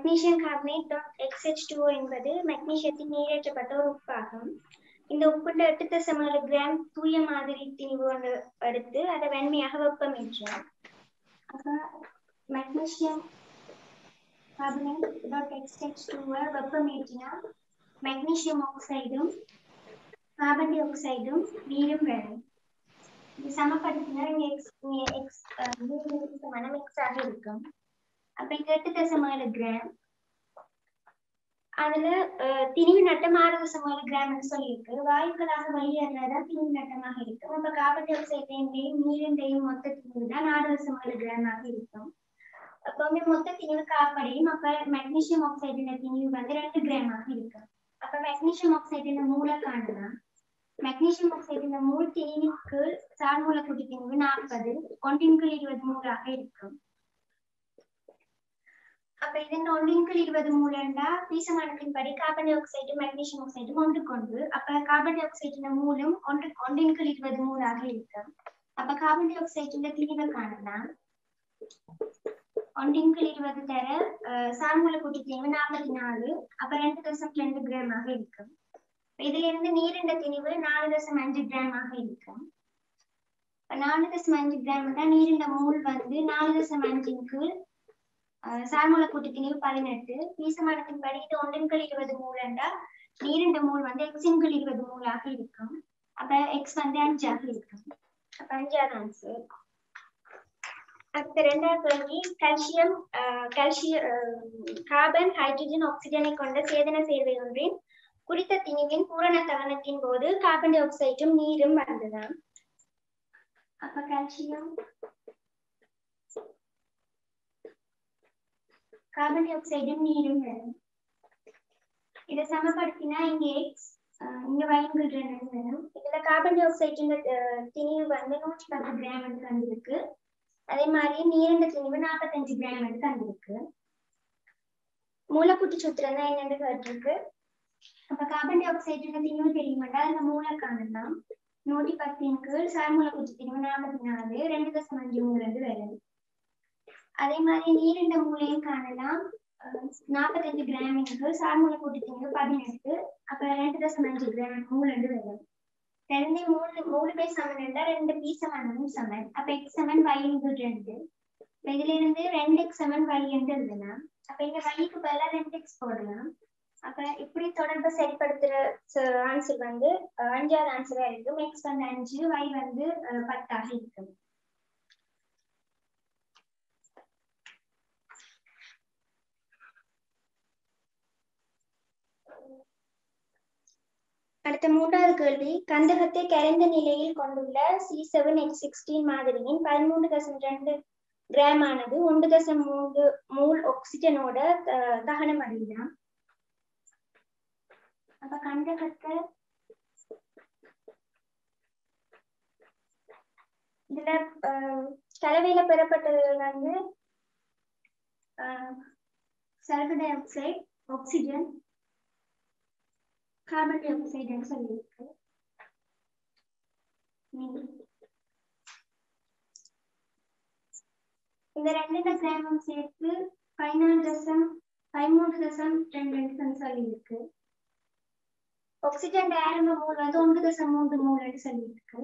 Magnesium carbonate XH2O என்பது மெக்னீசியத்தின் நீரேற்றப்பட்ட ஒரு உப்பாகும். இந்த உப்புண்ட 8.7 கிராம் தூய மாதிரி திணிவு எடுத்து அதை வெண்மையாக வெப்பமேற்றோம். அப்ப மெக்னீசியம் கார்பனேட் XH2O வெப்பமேற்றினா மெக்னீசியம் ஆக்சைடும் கார்பன் டை ஆக்சைடும் நீரும் வரும். இது சமப்படுத்தினா எக்ஸ் ஆக இருக்கும். அப்ப 8.7 கிராம் அதுல திணிவு நட்டம் 6.7 கிராம் சொல்லியிருக்கு. வாயுக்களாக வெளியேறதா திணிவு நட்டமாக இருக்கும். அப்ப கார்பன் டை ஆக்சைடையும் நீரின்றையும் மொத்த திணிவு தான் 6.7 கிராமாக இருக்கும். அப்பவுமே மொத்த திணிவு காப்படையும். அப்ப மெக்னீசியம் ஆக்சைடின் திணிவு வந்து 2 கிராமாக இருக்கும். அப்ப மெக்னீசியம் ஆக்சைடின் மூல காணலாம். மெக்னீசியம் ஆக்சைடின் மூல் திணிவுக்கு சார்மூல கூட்டு திணிவு 40 ஒன்றின் கீழ் 20 ஆக இருக்கும். அப்ப இதன் 1 × 20 மூலண்டா பீசமானத்தின் படி carbon di oxide magnesium oxide ஒன்று கொண்டு அப்ப கார்பன் டை ஆக்சைடின் மூலம் 1 × 20 மூலாக இருக்கும். அப்ப கார்பன் டை ஆக்சைடின் திணிவை காணலாம். 1 × 20 தர சார்மூல கூட்டு திணிவு 44 அப்ப 2.2 கிராமாக இருக்கும். இதுல இருந்து நீரின் திணிவு 4.5 கிராமாக இருக்கும். 4.5 கிராம் தான் நீரின் மூல் வந்து 4.5 கீழ் சார்மூல கூட்டு திணிவு 18 பீசமானத்தின் படி இது 1 × 20 மூலண்டா நீரின் மூல் வந்து x × 20 மூலாக இருக்கும். அப்ப x வந்து 5 ஆக இருக்கும். அப்ப 5வது ஆன்சர். அடுத்த இரண்டாவது கேள்வி கார்பன் ஹைட்ரஜன் ஆக்சிஜனை கொண்ட சேதன சேர்வை ஒன்றின் குறித்த திணிவின் பூரண தகனத்தின் போது கார்பன் டை ஆக்சைடும் நீரும் வந்ததாம். அப்ப கால்சியம் கார்பன் டை ஆக்சைடும் நீரும் வரும். இதை சமப்படுத்தினா இங்க x இங்க y வரும். இதுல கார்பன் டை ஆக்சைடின் திணிவு வந்து 110 கிராம் எடுத்து வந்திருக்கு. அதே மாதிரி நீரின் திணிவு 45 கிராம் எடுத்து வந்திருக்கு. மூலக்கூட்டு சூத்திரம் தான் என்னன்னு கேட்டிருக்கு. அப்ப கார்பன் டை ஆக்சைடின் திணிவு தெரியுமாட்டா அந்த மூல காணலாம். 110 கீழ் சார்மூல கூட்டு திணிவு 44 2.5 வரும். அதே மாதிரி நீரின் மூலையும் காணலாம். 45 கிராம் கீழ் சார்மூல கூட்டு திணிவு 18 அப்ப 2.5 கிராம் மூல் வரும். ரெண்டு மூணுமே சமன் என்றா 2 பி சமனும் சமன். அப்ப x சமன் y = 2. இதுல இருந்து 2x சமன் y என்று எழுதலாம். அப்ப இங்க y க்கு பதிலா 2x போடலாம். அப்ப இப்படி தொடர்பு செயல்படுத்துற ஆன்சர் வந்து 5வது ஆன்சரா இருக்கும். x வந்து 5 y வந்து 10 ஆக இருக்கும். அடுத்த 3வது கேள்வி கந்தகத்தை கரைந்த நிலையில் கொண்டுள்ள C7H16 மாதிரியின் 13.2 கிராம் ஆனது 1.3 மூல் ஆக்சிஜனோட தகனம் அடையலாம். அப்ப கந்தகத்தை இதுல கலவையில பெறப்பட்டது வந்து sulphur di oxide oxygen carbon di oxide சொல்லியிருக்கு. இந்த 2 கிராமும் சேர்த்து 13.2 சொல்லியிருக்கு. ஆக்சிஜன் ஆரம்ப மூல் வந்து 1.3 மூல் சொல்லியிருக்கு.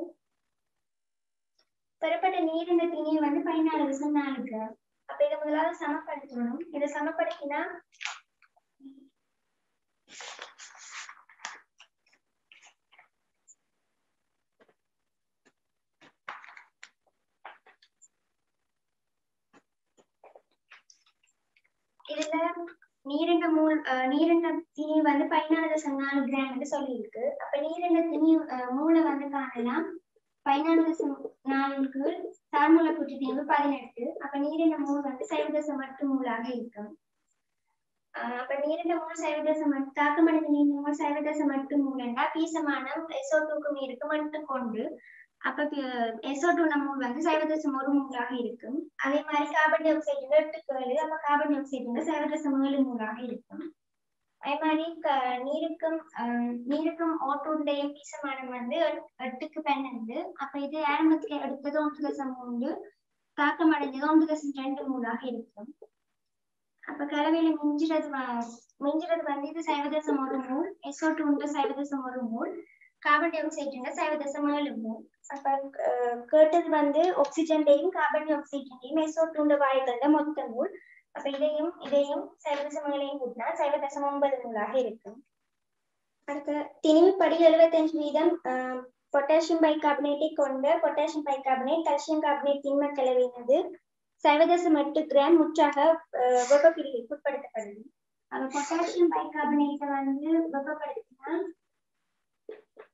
பெறப்பட்ட நீரின் திணிவு வந்து 14.4 கிராம். அப்ப இதை முதலாவது சமப்படுத்தணும். இதை சமப்படுத்தினா இதுல நீரின் திணிவு வந்து 14.4 கிராம் என்று சொல்லியிருக்கு. அப்ப நீரின் திணிவு மூளை வந்து காணலாம் 14.4 கீழ் சார்மூல கூட்டு திணிவு 18. அப்ப நீரின் மூல் வந்து 0.8 மூலாக இருக்கும். அப்ப நீரின் மூல் 0.8 தாக்கமடைந்த நீரின் மூல் 0.8 மூலண்டா பீசமானம் SO2க்கு நீருக்கு மட்டும் கொண்டு அப்ப SO2 மூல் வந்து 0.1 மூலாக இருக்கும். அதே மாதிரி கார்பன் டை ஆக்சைடு 8 அப்ப கார்பன் டை ஆக்சைடு 0.7 மூலாக இருக்கும். அதே மாதிரி நீருக்கும் ஓட்டுடைய பீசமானம் வந்து 8க்கு 12. அப்ப இது ஆரம்பத்துல எடுத்தது 1.3 தாக்கம் அடைஞ்சது 1.2 மூலாக இருக்கும். அப்ப கலவையில மிஞ்சுறது வந்து இது 0.1 mole, SO2 0.1 mole, carbon di oxide 0.7 mole. அப்ப கேட்டது வந்து ஆக்சிஜன்டையும் கார்பன் டை ஆக்சைடையும் SO2 வாயுக்களோட மொத்த மோல். அப்ப இதையும் 0.7 கூட்டினா 0.9 மோலாக இருக்கும். அடுத்த திணிவுப்படி 75% பொட்டாசியம் பைகார்பனேட்டை கொண்ட பொட்டாசியம் பைகார்பனேட் கால்சியம் கார்பனேட் திண்ம கலவையினது 0.8 கிராம் முற்றாக வெப்பப்பிரிகைக்கு உட்படுத்தப்படுது. அப்ப பொட்டாசியம் பைகார்பனேட்டை வந்து வெப்பப்படுத்தினா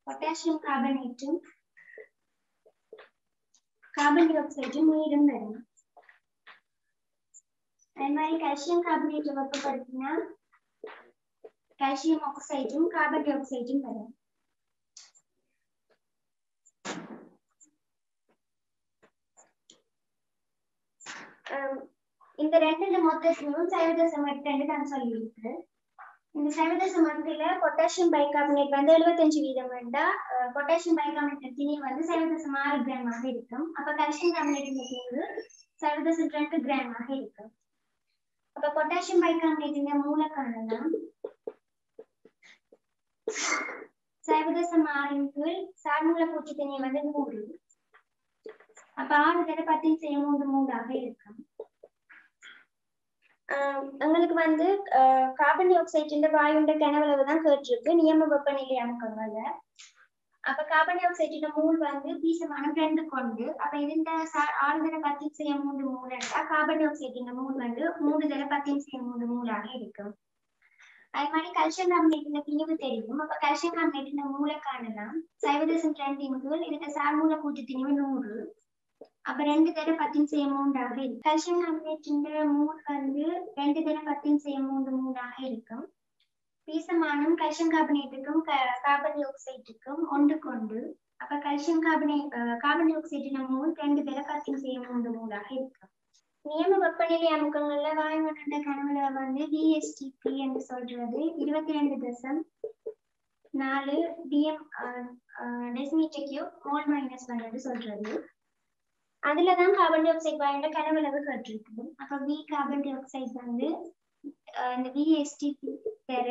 பொட்டாசியம் கார்பனேட்டும் கார்பன் டை ஆக்சைடும் நீரும் வரும். அதே மாதிரி கால்சியம் கார்பனேட்டை வெப்பப்படுத்தினா கால்சியம் ஆக்சைடும் கார்பன் டை ஆக்சைடும் வரும். இந்த ரெண்டுல மொத்தத்தையும் 0.8 நான் சொல்லியிருக்கு. இந்த 0.8ல பொட்டாசியம் பைகார்பனேட் வந்து 75% வேண்டா, பொட்டாசியம் பைகார்பனேட் திணிவு வந்து 0.6 கிராமாக இருக்கும். அப்ப கால்சியம் கார்பனேட் திணிவு 0.2 கிராமாக இருக்கும். அப்ப பொட்டாசியம் பைகார்பனேட் மூல காணலாம் 0.6 சார்மூல பூச்சி திணிவு வந்து 100. அப்ப 6 தடவை 10 மூலாக இருக்கும். எங்களுக்கு வந்து கார்பன் டை ஆக்சைடு வாயுண்ட கனவளவு தான் கேட்டிருக்கு நியம வெப்பநிலை அமுக்கங்கள்ல. அப்ப கார்பன் டை ஆக்சைடு மூல் வந்து பீசமானம் 2 கொண்டு, அப்ப இதுல 6 தடவை 10 மூல் எடுத்தா கார்பன் டை ஆக்சைடு மூல் வந்து 3 தடவை 10 மூலாக இருக்கும். அதே மாதிரி கால்சியம் கார்பனேட் திணிவு தெரியும். அப்ப கால்சியம் கார்பனேட் மூல காணலாம் 0.2 இதுக்கு சார்மூல பூச்சி திணிவு 100. அப்ப 2 தடவை 10 இருக்கு. கால்சியம் கார்பனேட் மூல் வந்து 2 தடவை 10 மூலாக இருக்கும். பீசமானம் கால்சியம் கார்பனேட்டுக்கும் கார்பன் டை ஆக்சைடுக்கும் ஒன்று கொண்டு, அப்ப கால்சியம் கார்பன் டை ஆக்சைடு மூல் 2 தடவை 10 மூலாக இருக்கும். நியம வெப்பநிலை அமுக்கங்கள்ல வாயுமண்டல கனவளவு வந்து VSTP என்று சொல்றது 22.4 DM decimetre cube mole minus 1 சொல்றது. அதுலதான் கார்பன் டை ஆக்சைடு வாயுண்ட கனவளவு கேட்டிருக்கு. அப்ப V கார்பன் டை ஆக்சைடு வந்து இந்த VSTP தர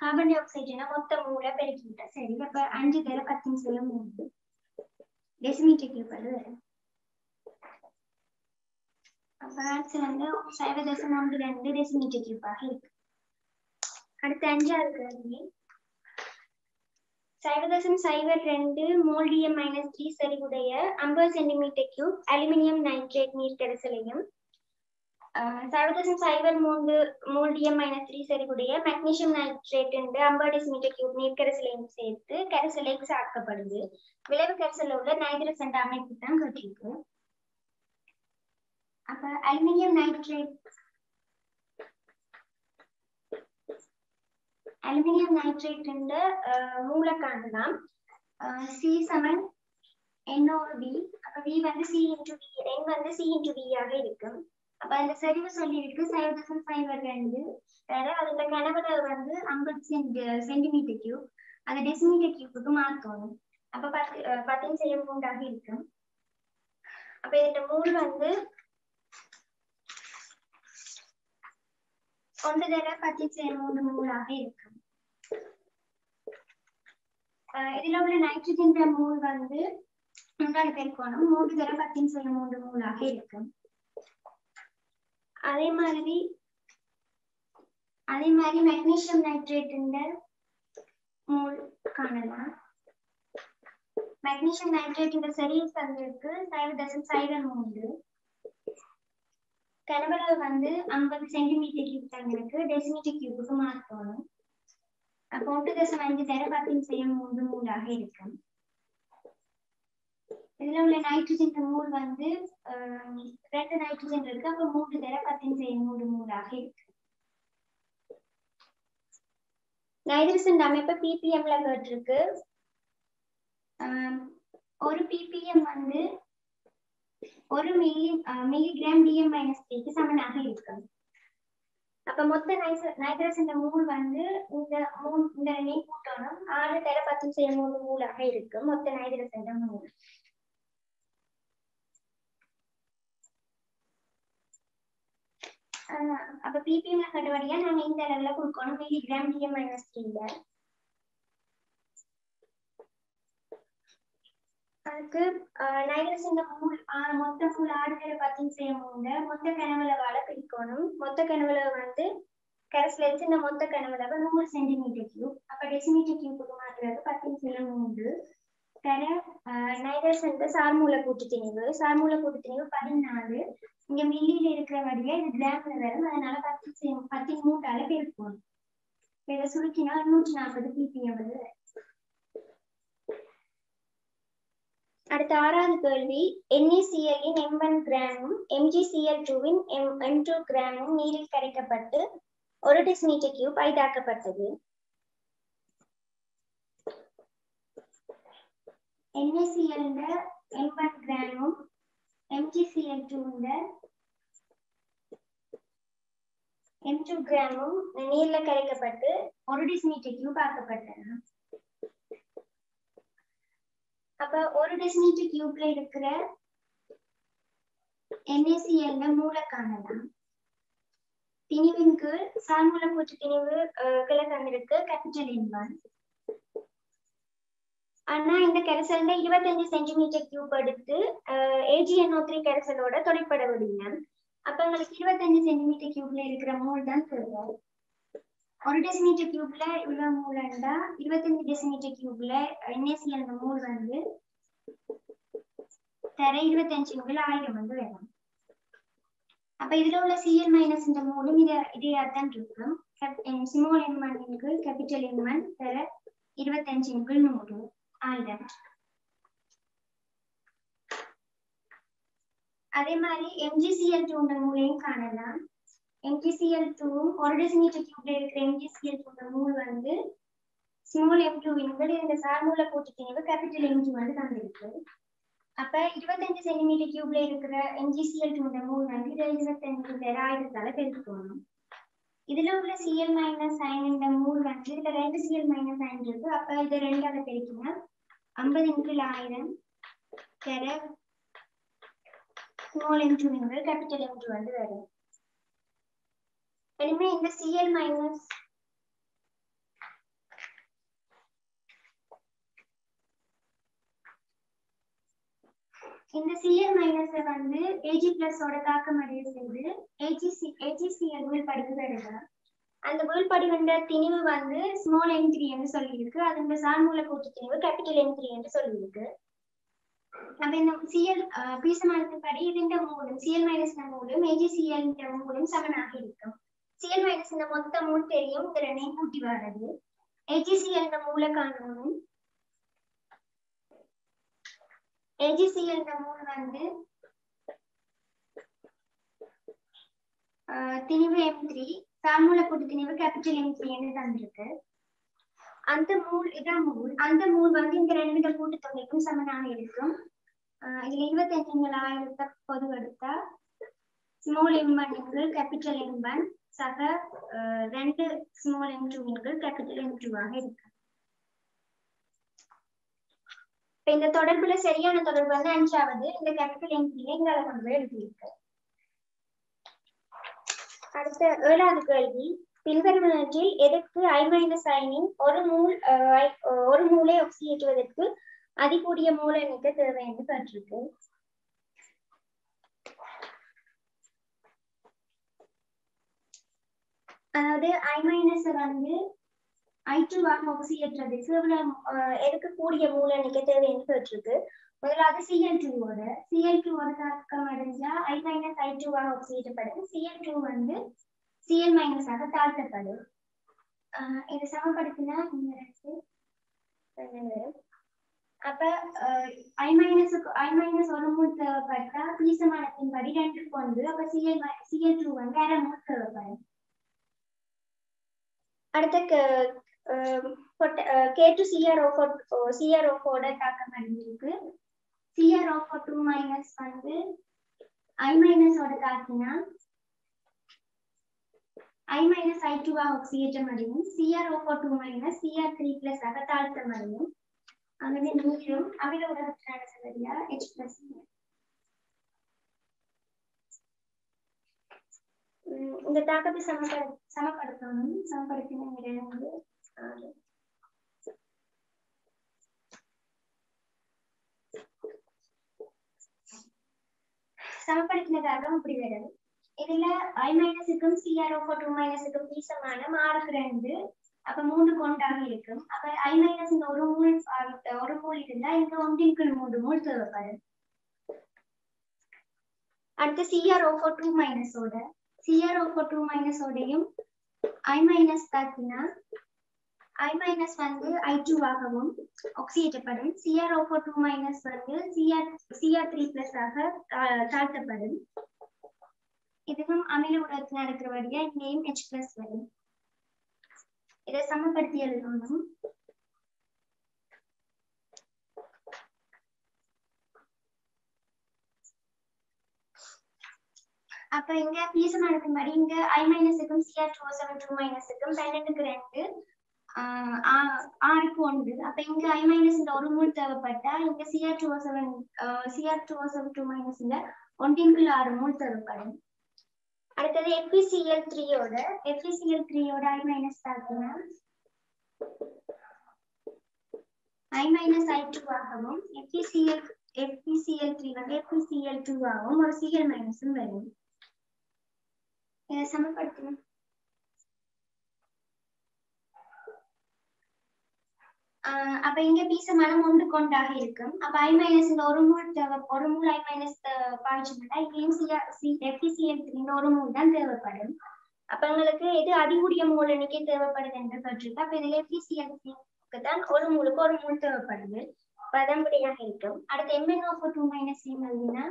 கார்பன் டை ஆக்சைடுனா மொத்த மூல பெருக்கிட்டா சரி. அப்ப 5 தர 10 டெசிமீட்டர் கியூப் அது வரும். அப்ப ஆன்சர் வந்து 0.12 டெசிமீட்டர் கியூபாக இருக்கு. அடுத்து 5வது கேள்வி 0.02 மோல் DM-3 செறிவுடைய 50 சென்டிமீட்டர் கியூப் அலுமினியம் நைட்ரேட் நீர் கரைசலையும் 0.03 மோல் DM-3 செறிவுடைய மெக்னீசியம் நைட்ரேட் 50 டெசிமீட்டர் கியூப் நீர் கரைசலையும் சேர்த்து கரைசல் X ஆக்கப்படுது. விளைவு கரைசல் உள்ள நைட்ரசன் அமைப்பு தான் கேட்டிருக்கு. அப்ப அலுமினியம் நைட்ரேட் மூல காணலாம் C=NOV. அப்ப V வந்து C into V, N வந்து C into V ஆக இருக்கும். அப்ப அந்த செறிவு சொல்லி இருக்கு 0.02 அதோட கனவளவு வந்து 50 சென்டிமீட்டர் கியூப். அதை டெசிமீட்டர் கியூபுக்கு மாற்றணும். அப்ப 10 இருக்கும். அப்ப இதோட மூல் வந்து 1 தடவை 10 மூலாக இருக்கும். இதுல உள்ள நைட்ரஜன் மூல் வந்து 3 பெருக்கணும் 3 தடவை 10 மூலாக இருக்கும். அதே மாதிரி மெக்னீசியம் நைட்ரேட் மூல் காணலாம். மெக்னீசியம் நைட்ரேட் செறிவு தந்திருக்கு 0.03. கனவளவு வந்து 50 சென்டிமீட்டர் கியூப் தந்திருக்கு, டெசிமீட்டர் கியூபுக்கு மாற்றணும். அப்ப 1.5 தடவை 10 மூலாக இருக்கும். இதுல உள்ள நைட்ரஜன் மூல் வந்து 2 நைட்ரஜன் இருக்கு. அப்ப 3 தடவை 10 மூலாக இருக்கு. நைட்ரஜன் அமைப்பு ppmல கேட்டிருக்கு. ஒரு ppm வந்து 1 மில்லிகிராம் DM-3க்கு சமனாக இருக்கு. அப்ப மொத்த நைட்ரஜன் மூல் வந்து இந்த கூட்டணும் 6 தடவை 10 மூலாக இருக்கு. மொத்த நைட்ரஜன் மூல் அப்ப ppm ல கட்டவடியா நாங்க இந்த அளவுல கொடுக்கணும் மில்லிகிராம் DM-3ல. அதுக்கு நைட்ரஜன் மொத்த ஃபுல் ஆடுகளை பத்தி செய்யணுங்க. மொத்த கனவளவால பிரிக்கணும். மொத்த கனவளவு வந்து கரைசல இந்த மொத்த கனவளவு 100 சென்டிமீட்டர் கியூப். அப்ப டெசிமீட்டர் கியூபுக்கு மாற்றுறது 10 தர நைட்ரஜன் சார்மூல கூட்டுத்திணிவு 14. இங்க மில்லியில இருக்கிற வழியா இது கிராம்ல வரும். அதனால 10 பெருக்கணும். இதை சுருக்கினா 140 ppm வருது. அடுத்த 6வது கேள்வி, NaCl இன் m1 கிராமும் MgCl2 இன் m2 கிராமும் நீரில் கரைக்கப்பட்டு 1 டெசிமீட்டர் கியூப் ஐதாக்கப்பட்டது. NaCl இந்த m1 கிராமும் MgCl2 இந்த m2 கிராமும் நீர்ல கரைக்கப்பட்டு 1 டெசிமீட்டர் கியூப் ஆக்கப்பட்டது. அப்ப 1 டெசிமீட்டர் கியூப்ல இருக்கிற NaCl மூல காணலாம். திணிவின் கீழ் சார்மூல கூட்டு திணிவு கிழக்கு கேபிட்டல் N1. ஆனா இந்த கரைசல்ல 25 சென்டிமீட்டர் கியூப் எடுத்து AgNO3 கரைசலோட தொடைப்பட முடியும். அப்ப உங்களுக்கு 25 சென்டிமீட்டர் கியூப்ல இருக்கிற மோல் தான் தேவை. 1 டெசிமீட்டர் கியூப்ல இவ்வளவு மோல் இருந்தா 25 டெசிமீட்டர் கியூப்ல NaCl மோல் வந்து தர 25 1000 வந்து வேணும். அப்ப இதுல உள்ள Cl மைனஸ் இந்த மோலும் இதையாத்தான் இருக்கும். ஸ்மால் n1 கேபிட்டல் N1 தர 25 100 1000. அதே மாதிரி MgCl2 மூலையும் காணலாம். MgCl2 1 டெசிமீட்டர் கியூப்ல இருக்கிற MgCl2 மூல் வந்து ஸ்மால் m2 இந்த சார்மூல கூட்டு திணிவு கேபிட்டல் M2 வந்து தந்திருக்கு. அப்ப 25 சென்டிமீட்டர் கியூப்ல இருக்கிற MgCl2 மூல் வந்து 25 1000 பெருக்கணும். இதுல உள்ள Cl மைனஸ் சைன் இந்த மூல் வந்து இதுல 2 Cl மைனஸ் சைன் இருக்கு. அப்ப இது 2ஆல பெருக்கினா 50 × 1000 தர ஸ்மால் m2 கேபிட்டல் M2 வந்து வரும். இனிமே இந்த Cl மைனஸ் வந்து Ag+ ஓட தாக்கம் அடைய செய்து AgCl வீழ்படிவு வருகிறது. அந்த வீழ்படிவுன்ற திணிவு வந்து ஸ்மால் m3 என்று சொல்லியிருக்கு. அது இந்த சார்மூல கூட்டு திணிவு கேபிட்டல் M3 என்று சொல்லியிருக்கு. அப்ப இந்த Cl பீசமானத்தின்படி இந்த மூலம் Cl மைனஸ் மூலம் AgCl மூலம் சமனாக இருக்கும். Cl மைனஸ் இந்த மொத்த மூல் தெரியும். இந்த ரெண்டையும் கூட்டி வர்றது AgCl மூல காணணும். AgCl மூல் வந்து திணிவு M3 சார்மூல கூட்டு திணிவு கேபிட்டல் M3 என்று தந்திருக்கு. அந்த மூல் இதான் மூல். அந்த மூல் வந்து இந்த ரெண்டு கூட்டுத்தொகைக்கும் சமனாக இருக்கும். இதுல 25 பொது எடுத்தா ஸ்மால் m1 கேபிட்டல் M1 சக 2 ஸ்மால் m2 கேபிட்டல் M2 ஆக இருக்கு. இந்த தொடர்புல சரியான தொடர்பு வந்து 5வது இந்த கேபிட்டல் M3 எங்களால கொண்டு போய் எழுதியிருக்கு. அடுத்த 7வது கேள்வி, பின்வருவனவற்றில் எதற்கு I- அயனின் ஒரு மூலை ஆக்சியேற்றுவதற்கு அதிகூடிய மூல எண்ணிக்கை தேவை என்று கேட்டிருக்கு. அதாவது I- வந்து I2 ஆக்சியேற்றுவதற்கு எதுக்கு கூடிய மூல எண்ணிக்கை தேவை என்று கேட்டிருக்கு. முதலாவது Cl2 தாக்கம் அடைஞ்சா I- I2 ஆக்சியேற்றப்படும். Cl2 வந்து Cl- ஆக தாழ்த்தப்படும். இதை சமப்படுத்தினா அப்ப I- ஒரு மூல் தேவைப்பட்டா பீசமானத்தின்படி 2க்கு 1. அப்ப Cl2 வந்து அரை மூல் தேவைப்படும். அடுத்த K2CrO4 தாக்கம் அடைஞ்சிருக்கு. CrO4 மைனஸ் வந்து I- ஓட தாக்கினா I- I2 ஆக்சியேற்றம் அடையும். CrO4 மைனஸ் Cr3+ ஆக தாழ்த்தம் அடையும். அங்கே நீரும் அமில உலகத்தினால சரியா H+. இந்த தாக்கத்தை சமப்படுத்தணும். சமப்படுத்தின வந்து சமப்படுத்தின தாக்கம் இப்படி வருது. இதுல I மைனஸுக்கும் CrO2- பீசமான மார்க் 2 அப்ப 3 கொண்டாக இருக்கும். அப்ப I மைனஸ் இந்த ஒரு மூல் இருந்தா இங்க 1 3 மூல் தேவைப்படும். அடுத்து CrO2- ஓடையும் I மைனஸ் தாக்கினா I மைனஸ் வந்து I2 ஆகவும் ஆக்சிடேற்றப்படும். CrO2- வந்து Cr3+ ஆக தாழ்த்தப்படும். இதுவும் அமில ஊடகத்தில் நடக்கிறபடியா இங்கேயும் H+ வரும். இதை சமப்படுத்தி எழுதணும். அப்ப இங்க பீசமானதுபடி இங்க I மைனஸுக்கும் Cr2O7 12க்கு 2 6க்கு 1. அப்ப இங்க I மைனஸ் இந்த ஒரு மூல் தேவைப்பட்டா இங்க Cr2O7 இந்த 1/6 மூல் தேவைப்படும். அடுத்தது FeCl3 I மைனஸ் தாக்கினா I மைனஸ் I2 ஆகவும் FeCl3 வந்து FeCl2 ஆகவும் ஒரு Cl மைனஸும் வரும். இதை சமப்படுத்தணும். அப்ப இங்க பீசமானம் 1 கொண்டாக இருக்கும். அப்ப I மைனஸ் இந்த ஒரு மூல் I மைனஸ் பாய்ச்சா இங்கேயும் FeCl3 இந்த ஒரு மூல் தான் தேவைப்படும். அப்ப உங்களுக்கு எது அதிகூடிய மூல் எண்ணிக்கை தேவைப்படுது என்று கேட்டிருக்கு. அப்ப இதுல FeCl3 தான் ஒரு மூலுக்கு ஒரு மூல் தேவைப்படுது. பதம்படியாக இருக்கும். அடுத்து MnO2- எழுதினா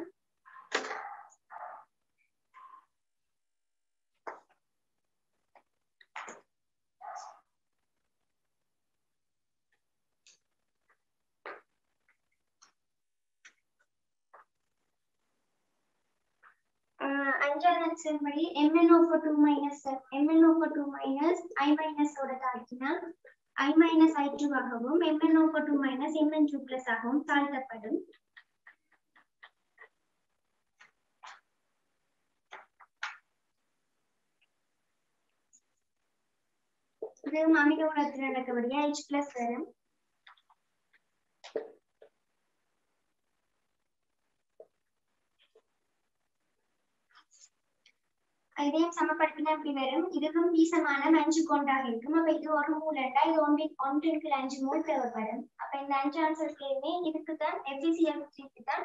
அஞ்சாவது படி MnO2- I மைனஸ் ஓட தாக்கினா I மைனஸ் I2 ஆகவும் MnO2- Mn2+ ஆகவும் தாழ்த்தப்படும். இது அமில ஊடகத்தில் நடக்கபடியா H+ வரும். இதையும் சமப்படுத்தினா இப்படி வரும். இதுக்கும் பீசமான 5 கொண்டாக இருக்கும். அப்ப இது ஒரு மூல் இது 1க்கு 5 மூல் தேவைப்படும். அப்ப இந்த 5 ஆன்சர்ஸ்லயுமே இதுக்குதான் FeCl3 தான்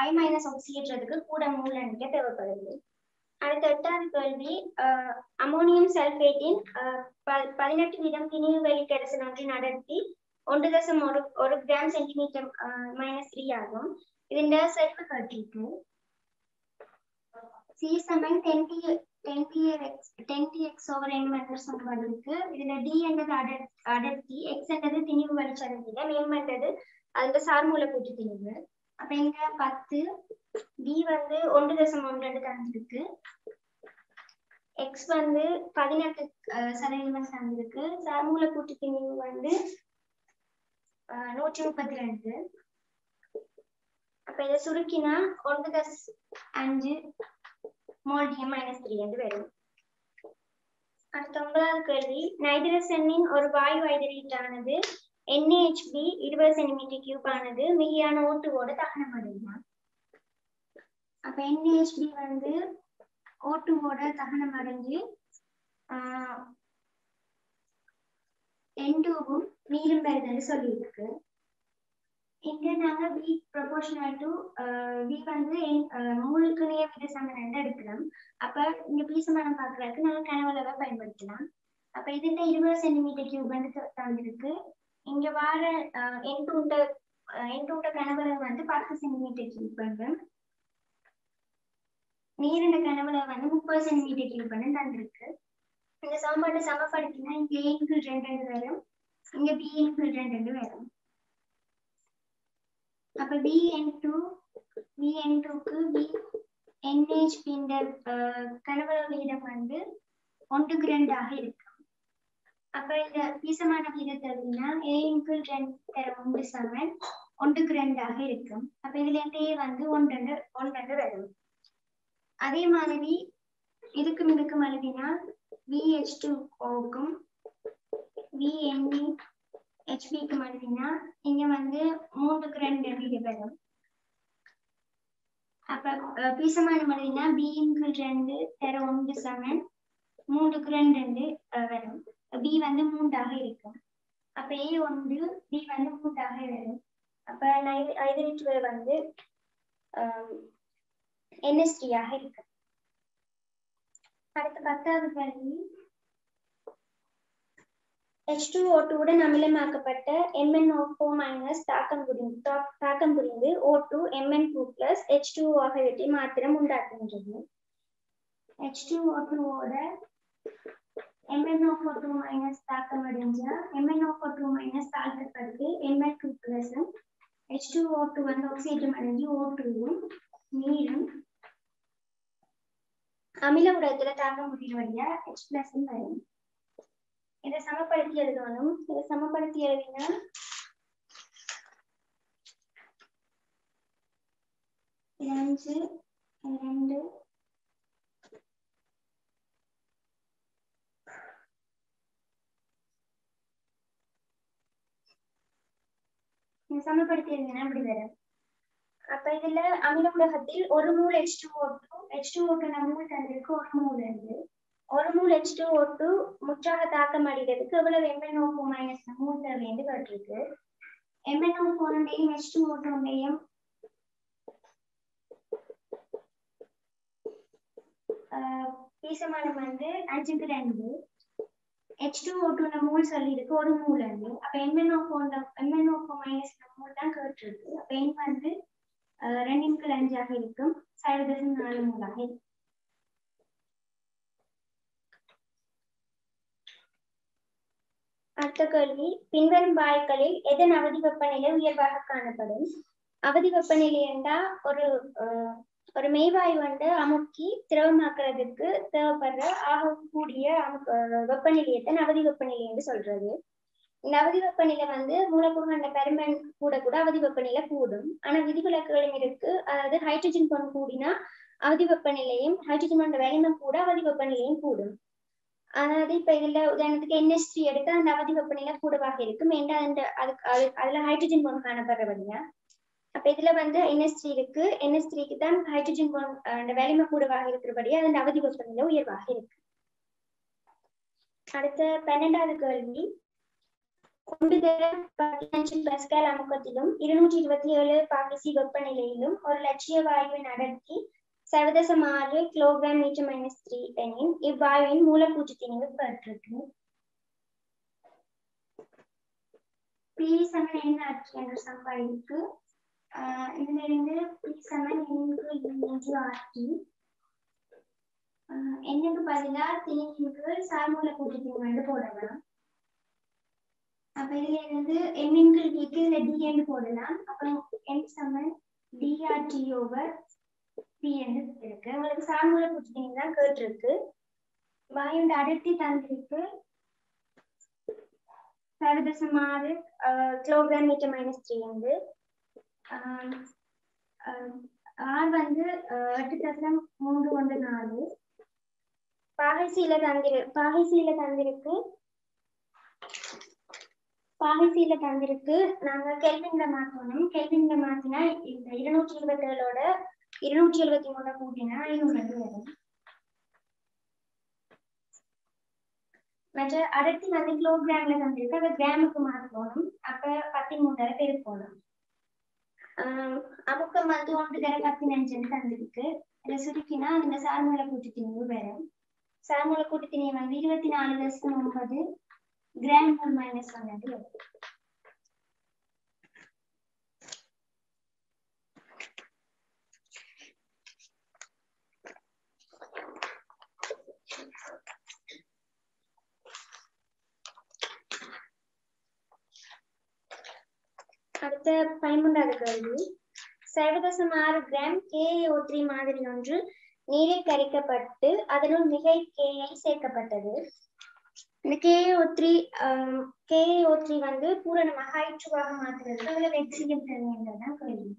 I மைனஸ் ஆக்சிஜேற்றதுக்கு கூட மூல் எண்ணிக்கை தேவைப்படுது. அடுத்த 8வது கேள்வி, அமோனியம் சல்பேட்டின் 18 திணிவு வெளி கரைசல் ஒன்றின் அடர்த்தி 1.1 கிராம் சென்டிமீட்டர் -3 ஆகும். இதன் செறிவு கேட்டிருக்கு. C சமன் 10Tx/n சமன்பாடு இருக்கு. இதுல D என்றது அடர்த்தி, X என்றது திணிவு வழிச்சடங்கு, M என்றது அந்த சார்மூல கூட்டு திணிவு. அப்ப இங்க 10, D வந்து 1.1 தந்திருக்கு, X வந்து 18% தந்திருக்கு, சார்மூல கூட்டு திணிவு வந்து 132. அப்ப இதை சுருக்கினா 1.5 மோல்டியம் -3 என்று வரும். அடுத்த 9வது கேள்வி, நைட்ரசனின் ஒரு வாயு ஐதரேட்டானது NaHB 20 cm³ ஆனது மிகையான O2 தகனம் அடையலாம். அப்ப NaHB வந்து O2 தகனம் அடைஞ்சு N2வும் நீரும் வருதுன்னு சொல்லியிருக்கு. இங்க நாங்க V proportional to V வந்து மூலுக்கு நேர் விகிதசமன் எடுக்கலாம். அப்ப இங்க பீசமானம் பார்க்கறதுக்கு நாங்க கனவளவை பயன்படுத்தலாம். அப்ப இதுல 20 cm³ தந்திருக்கு. இங்க வார N2 கனவளவு வந்து 10 cm³ நீரின் கனவளவு வந்து 30 cm³ தந்திருக்கு. இந்த சமன்பாட்டை சமப்படுத்தினா இங்க A/2 வரும், இங்க B/2 வரும். அப்ப VN2க்கு NaHB கனவளவு விகிதம் வந்து 1:2 ஆக இருக்கு. அப்ப இந்த பீசமான விகிதத்தை அப்படின்னா A/2 சமன் 1:2 ஆக இருக்கும். அப்ப இதுல A வந்து 1:2 வரும். அதே மாதிரி இதுக்கும் இதுக்கும் எழுதினால் VH2O-க்கும் VNHBக்கும் எழுதினா இங்க வந்து 3க்கு 2 இது வரும். அப்ப பீசமானம் எழுதினா B/2 தர 1 சமன் 3க்கு 2 வரும். B வந்து 3ஆக இருக்கும். அப்ப A1 B வந்து 3ஆக வரும். அப்ப ஐதரேட்டு வந்து NH3 ஆக இருக்கு. அடுத்து 10வது கேள்வி H2O2 உடன் அமிலமாக்கப்பட்ட MnO4- தாக்கம் புரிந்து O2 Mn2+ H2O ஆகியவற்றை மாத்திரம் உண்டாக்குகின்றது. H2O2 ஓட MnO4 தாக்கம் அடைஞ்சா MnO4 தாக்கப்படுது Mn2+ H2O2 வந்து ஆக்சிஜன் அடைஞ்சு O2வும் நீரும் அமில உரத்துல தாக்கம் முடிகிற வழியா H+ வரும். இதை சமப்படுத்தி எழுதணும். இதை சமப்படுத்தி எழுதினா அஞ்சு 2 சமப்படுத்தி எழுதினா அப்படி வரும். அப்ப இதுல அமில உலகத்தில் 1 மோல் H2O2 நம்ம தந்திருக்கு 1 மோல் இருந்து 1 மோல் H2O2 முற்றாக தாக்கம் அடைகிறதுக்கு எவ்வளவு MnO4- மோல் தேவைன்னு கேட்டிருக்கு. MnO4 H2O2 பீசமானம் வந்து 5க்கு 2 H2O2 மோல் சொல்லிருக்கு 1 மோல் இருந்து. அப்ப MnO4- மோல் தான் கேட்டிருக்கு. அப்ப N வந்து 2க்கு 5ஆக இருக்கும். 0.4 மோலாக இருக்கும். அடுத்த கேள்வி பின்வரும் வாயுக்களில் எதன் அவதி வெப்பநிலை உயர்வாக காணப்படும்? அவதி வெப்பநிலை என்றா ஒரு மெய்வாயு வந்து அமுக்கி திரவமாக்குறதுக்கு தேவைப்படுற ஆகக்கூடிய வெப்பநிலையத்தான் அவதி வெப்பநிலை என்று சொல்றது. இந்த அவதி வெப்பநிலை வந்து மூலக்கூறுகள் பெருமன் கூட அவதி வெப்பநிலை கூடும். ஆனா விதிவிலக்குகளும் இருக்கு. அதாவது ஹைட்ரஜன் பொன் கூடினா அவதி வெப்பநிலையும் ஹைட்ரஜனோட வலிமை கூட அவதி வெப்பநிலையும் கூடும். அதாவது இப்ப இதுல உதாரணத்துக்கு NH3 எடுத்தா அந்த அவதி வெப்பநிலை கூடவாக இருக்கும். ஏன்னா அதுல ஹைட்ரஜன் பொன் காணப்படுற வழியா. அப்ப இதுல வந்து NH3 இருக்கு. NH3க்கு தான் ஹைட்ரஜன் பொன் வலிமை கூடவாக இருக்கிறபடியா அதன் அவதி வெப்பநிலை உயர்வாக இருக்கு. அடுத்த 12வது கேள்வி 1 பாஸ்கல் அமுக்கத்திலும் 227 பாகசி வெப்பநிலையிலும் ஒரு லட்சிய வாயுவின் அடர்த்தி 0.6 kg/m-3 எனின் இவ்வாயுவின் மூலக்கூற்று திணிவு பெற்றிருக்கு. P சமன் N என்ற சமன்பாடு இருக்கு. இதுல இருந்து P சமன் N/RT N-க்கு பதிலா திணிவுக்கு சார்மூலக்கூற்று திணிவு என்று போடலாம். அப்ப இதுல இருந்து M/T இதுல D என்று போடலாம். அப்புறம் N சமன் DRT/P என்று இருக்கு. உங்களுக்கு சார்மூலக்கூற்று திணிவு தான் கேட்டிருக்கு. வாயுவின் அடர்த்தி தந்திருக்கு 0.6 kg/m-3 வந்து R வந்து 8.314 பாகைசீல தந்திருக்கு நாங்க கெல்வின்ல மாத்தணும். கெல்வின்ல மாத்தினா இந்த 227ஓட 273 கூட்டினா 500 வரும். மற்ற அடர்த்தி வந்து கிலோகிராம்ல தந்திருக்கு. அதை கிராமுக்கு மாற்றணும். அப்ப 13 பெருக்கணும். அமுக்கம் வந்து 1/15 தந்திருக்கு. இதை சுருக்கினா இந்த சார்மூலக்கூற்று திணிவு வரும். சார்மூலக்கூற்று திணிவு வந்து 24.9 g/-1 வரும். அடுத்த 13வது கேள்வி 0.6 கிராம் KaO3 மாதிரி ஒன்று நீரில் கரைக்கப்பட்டு அதனுள் மிகை Ki சேர்க்கப்பட்டது. இந்த KaO3 வந்து பூரணமாக ஹைட்ரோவாக மாற்றுறது அதுல வெற்றிடம் தேவைன்றதுதான் கேள்வி.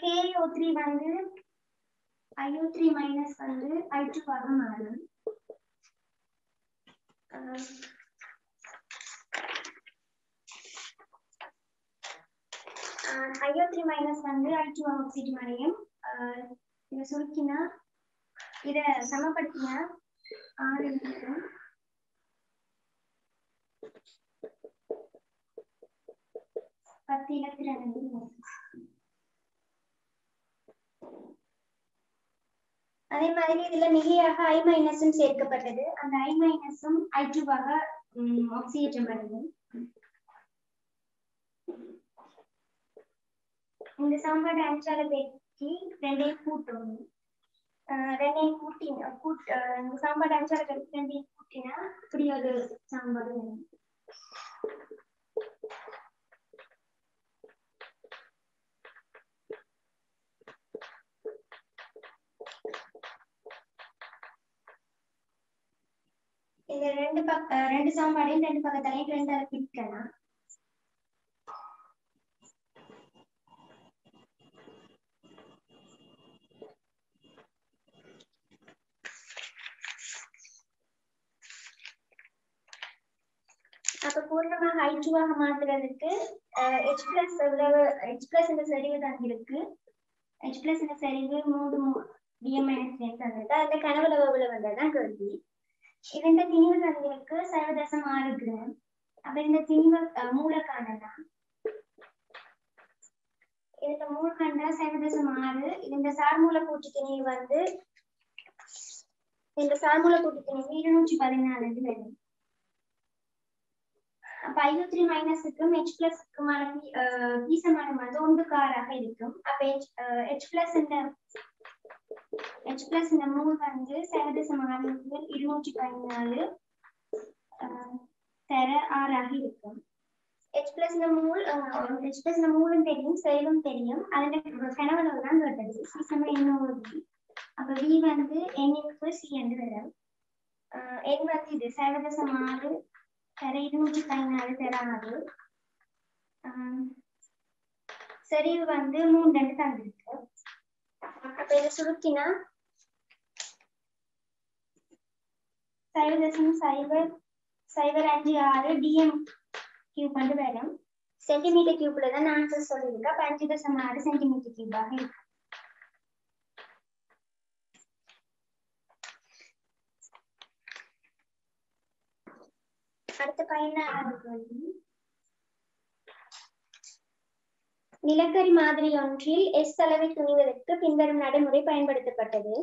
KO3 வந்து IO3 மைனஸ் வந்து I2 ஆக மாறும். IO3 மைனஸ் வந்து I2 ஆக்சிஜன் அடையும். இதை சுருக்கினா இதை சமப்படுத்தினா 6 இருக்கும். 10 இலத்திரங்கள். அதே மாதிரி இதுல மிகையாக I மைனஸும் சேர்க்கப்பட்டது. அந்த I மைனஸும் I2 ஆக ஆக்சிஜன் அடையும். இந்த சமன்பாடு அஞ்சால பெருக்கி ரெண்டையும் கூட்டணும். ரெண்டையும் கூட்டினா இந்த சமன்பாடு அஞ்சால பெருக்கி ரெண்டையும் கூட்டினா இப்படி ஒரு சமன்பாடு வரும். இந்த ரெண்டு சமன்பாடையும் ரெண்டு பக்கத்தாலையும் ரெண்டால பிரிக்கலாம். அப்ப பூர்ணமாக I2 ஆக மாற்றுறதுக்கு H பிளஸ் இந்த சரிவு தான் இருக்கு. H பிளஸ் இந்த சரிவு 3 DM - தந்தது. அந்த கனவளவுல வந்ததுதான் கேள்வி. இந்த திணிவு தந்திருக்கு 0.6 கிராம். அப்ப இந்த திணிவு மூளை காணலாம். இந்த மூளை கண்டா 0.6. இந்த சார்மூல கூட்டு திணிவு வந்து இந்த சார்மூல கூட்டு திணிவு 214 வரும். அப்ப IO3 மைனஸுக்கும் H பிளஸ்க்குமான பீசமானம் வந்து 1 இருக்கும். அப்ப H பிளஸ் இந்த மூல் வந்து 0.6 214 தர 6 இருக்கும். H பிளஸ் இந்த மூலும் தெரியும், செயலும் தெரியும். அதோட கனவளவு தான் கேட்டது. சீசமா என்ன வருது? அப்ப V வந்து N × C என்று வரும். N வந்து இது 0.6 தர 214 தர 6. சரிவு வந்து 3 தந்திருக்கு. அப்ப இதை சுருக்கினா 0.056 DM கியூப் வந்து வரும். சென்டிமீட்டர் கியூப்ல தான் ஆன்சர் சொல்லியிருக்கா. 5.6 சென்டிமீட்டர் கியூபாக இருக்கு. அடுத்த 14வது கேள்வி. நிலக்கரி மாதிரி ஒன்றில் S அளவை துணிவதற்கு பின்வரும் நடைமுறை பயன்படுத்தப்பட்டது.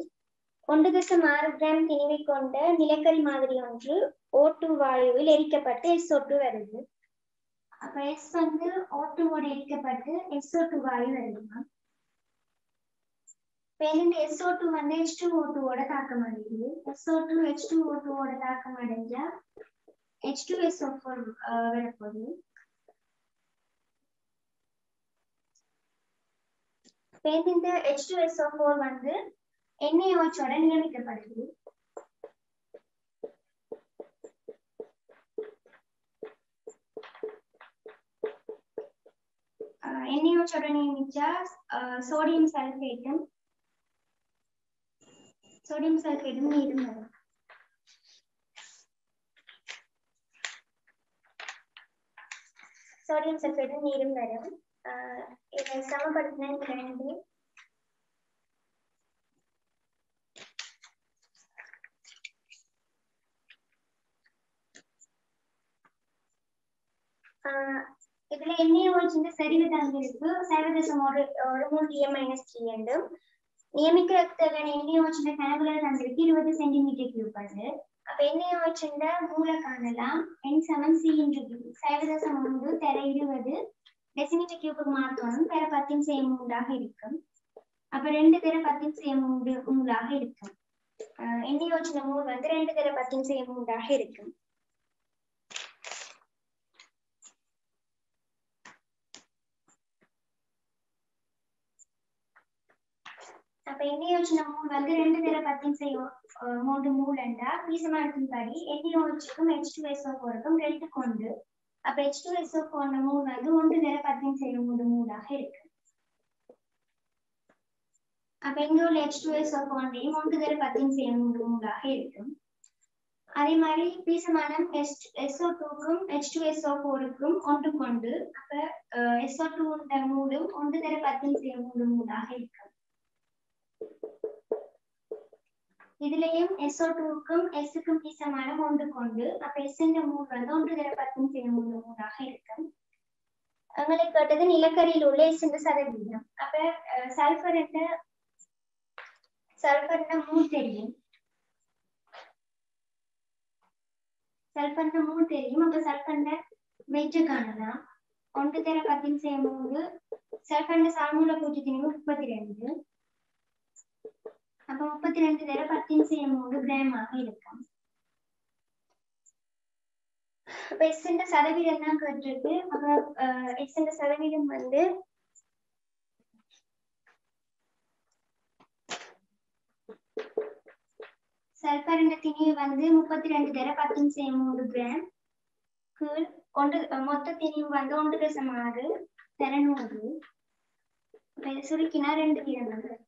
1.6 கிராம் திணிவை கொண்ட நிலக்கரி மாதிரி ஒன்று O2 வாயுவில் எரிக்கப்பட்டு SO2 வருது. அப்ப S வந்து O2 ஓட எரிக்கப்பட்டு SO2 வாயு வருதுமா. இந்த SO2 வந்து H2O2 ஓட தாக்கம் அடையுது. SO2 H2O2 ஓட தாக்கம் அடைஞ்சா H2SO4 வரப்போகுது. இந்த H2SO4 வந்து NaOH ஓட நியமிக்கப்படுது. NaOH ஓட நியமிச்சா சோடியம் சல்பேட்டும் நீரும் வரும். சோடியம் சல்பேட்டும் நீரும் வரும். இதை சமப்படுத்தின 2 இதுல NaOH சரிவு தங்கிருக்கு 0.1 DM-3 என்றும் நியமிக்கிறதுக்கான NaOH கனவுல தங்கிருக்கு 20 சென்டிமீட்டர் கியூப் அது. அப்ப NaOH மூளை காணலாம். N = C × 0.1 தர 20 டெசிமீட்டர் கியூபுக்கு மாற்றணும். தர 10⁻³ இருக்கும். அப்ப 2 தர 10⁻³ இருக்கும். NaOH மூல் வந்து 2 தர 10⁻³ இருக்கும். அப்ப NaOH மூல் வந்து 2 தர 10⁻³ மூல் என்றா பீசமானத்தின் படி NaOHக்கும் H2SO4க்கும் 2 கொண்டு. அப்ப H2SO4 மூல் வந்து 1 தர 10⁻³ மூலாக இருக்கு. அப்ப இங்க உள்ள H2SO பாண்டையும் ஒன்று தர 10 சேர்ந்ததாக இருக்கும். அதே மாதிரி பீசமானம் SO2க்கும் H2SO4க்கும் ஒன்று கொண்டு அப்ப SO2 மூடும் ஒன்று தர 10 சேர்ந்ததாக இருக்கும். இதுலயும் SO2க்கும் Sக்கும் பீசமானம் ஒன்று கொண்டு அப்ப S என்ற மூடு வந்து ஒன்று தர 10 சேர்ந்ததாக இருக்கும். எங்களை கேட்டது நிலக்கரியில் உள்ள S என்ற சதவீதம். அப்ப சல்பர் மூடு தெரியும். சல்பர் மூடு தெரியும். அப்ப சல்பர் வெயிட் காணலாம். ஒன்று தர 10 சேர்ந்து சல்பர் சார்மூல பூஜ்ஜியம் 32. அப்ப 32 தர 10 சேர்ந்து கிராமாக இருக்கும். அப்ப S என்ற சதவீதம் தான் கேட்டிருக்கு. அப்ப S என்ற சதவீதம் வந்து சல்பர் என்ற திணிவு வந்து 32 தர 10 சேர்ந்து கிராம் கீழ் மொத்த திணிவு வந்து 1.6 தர 100. சுருக்கினா 2 கிலோமீட்டர்.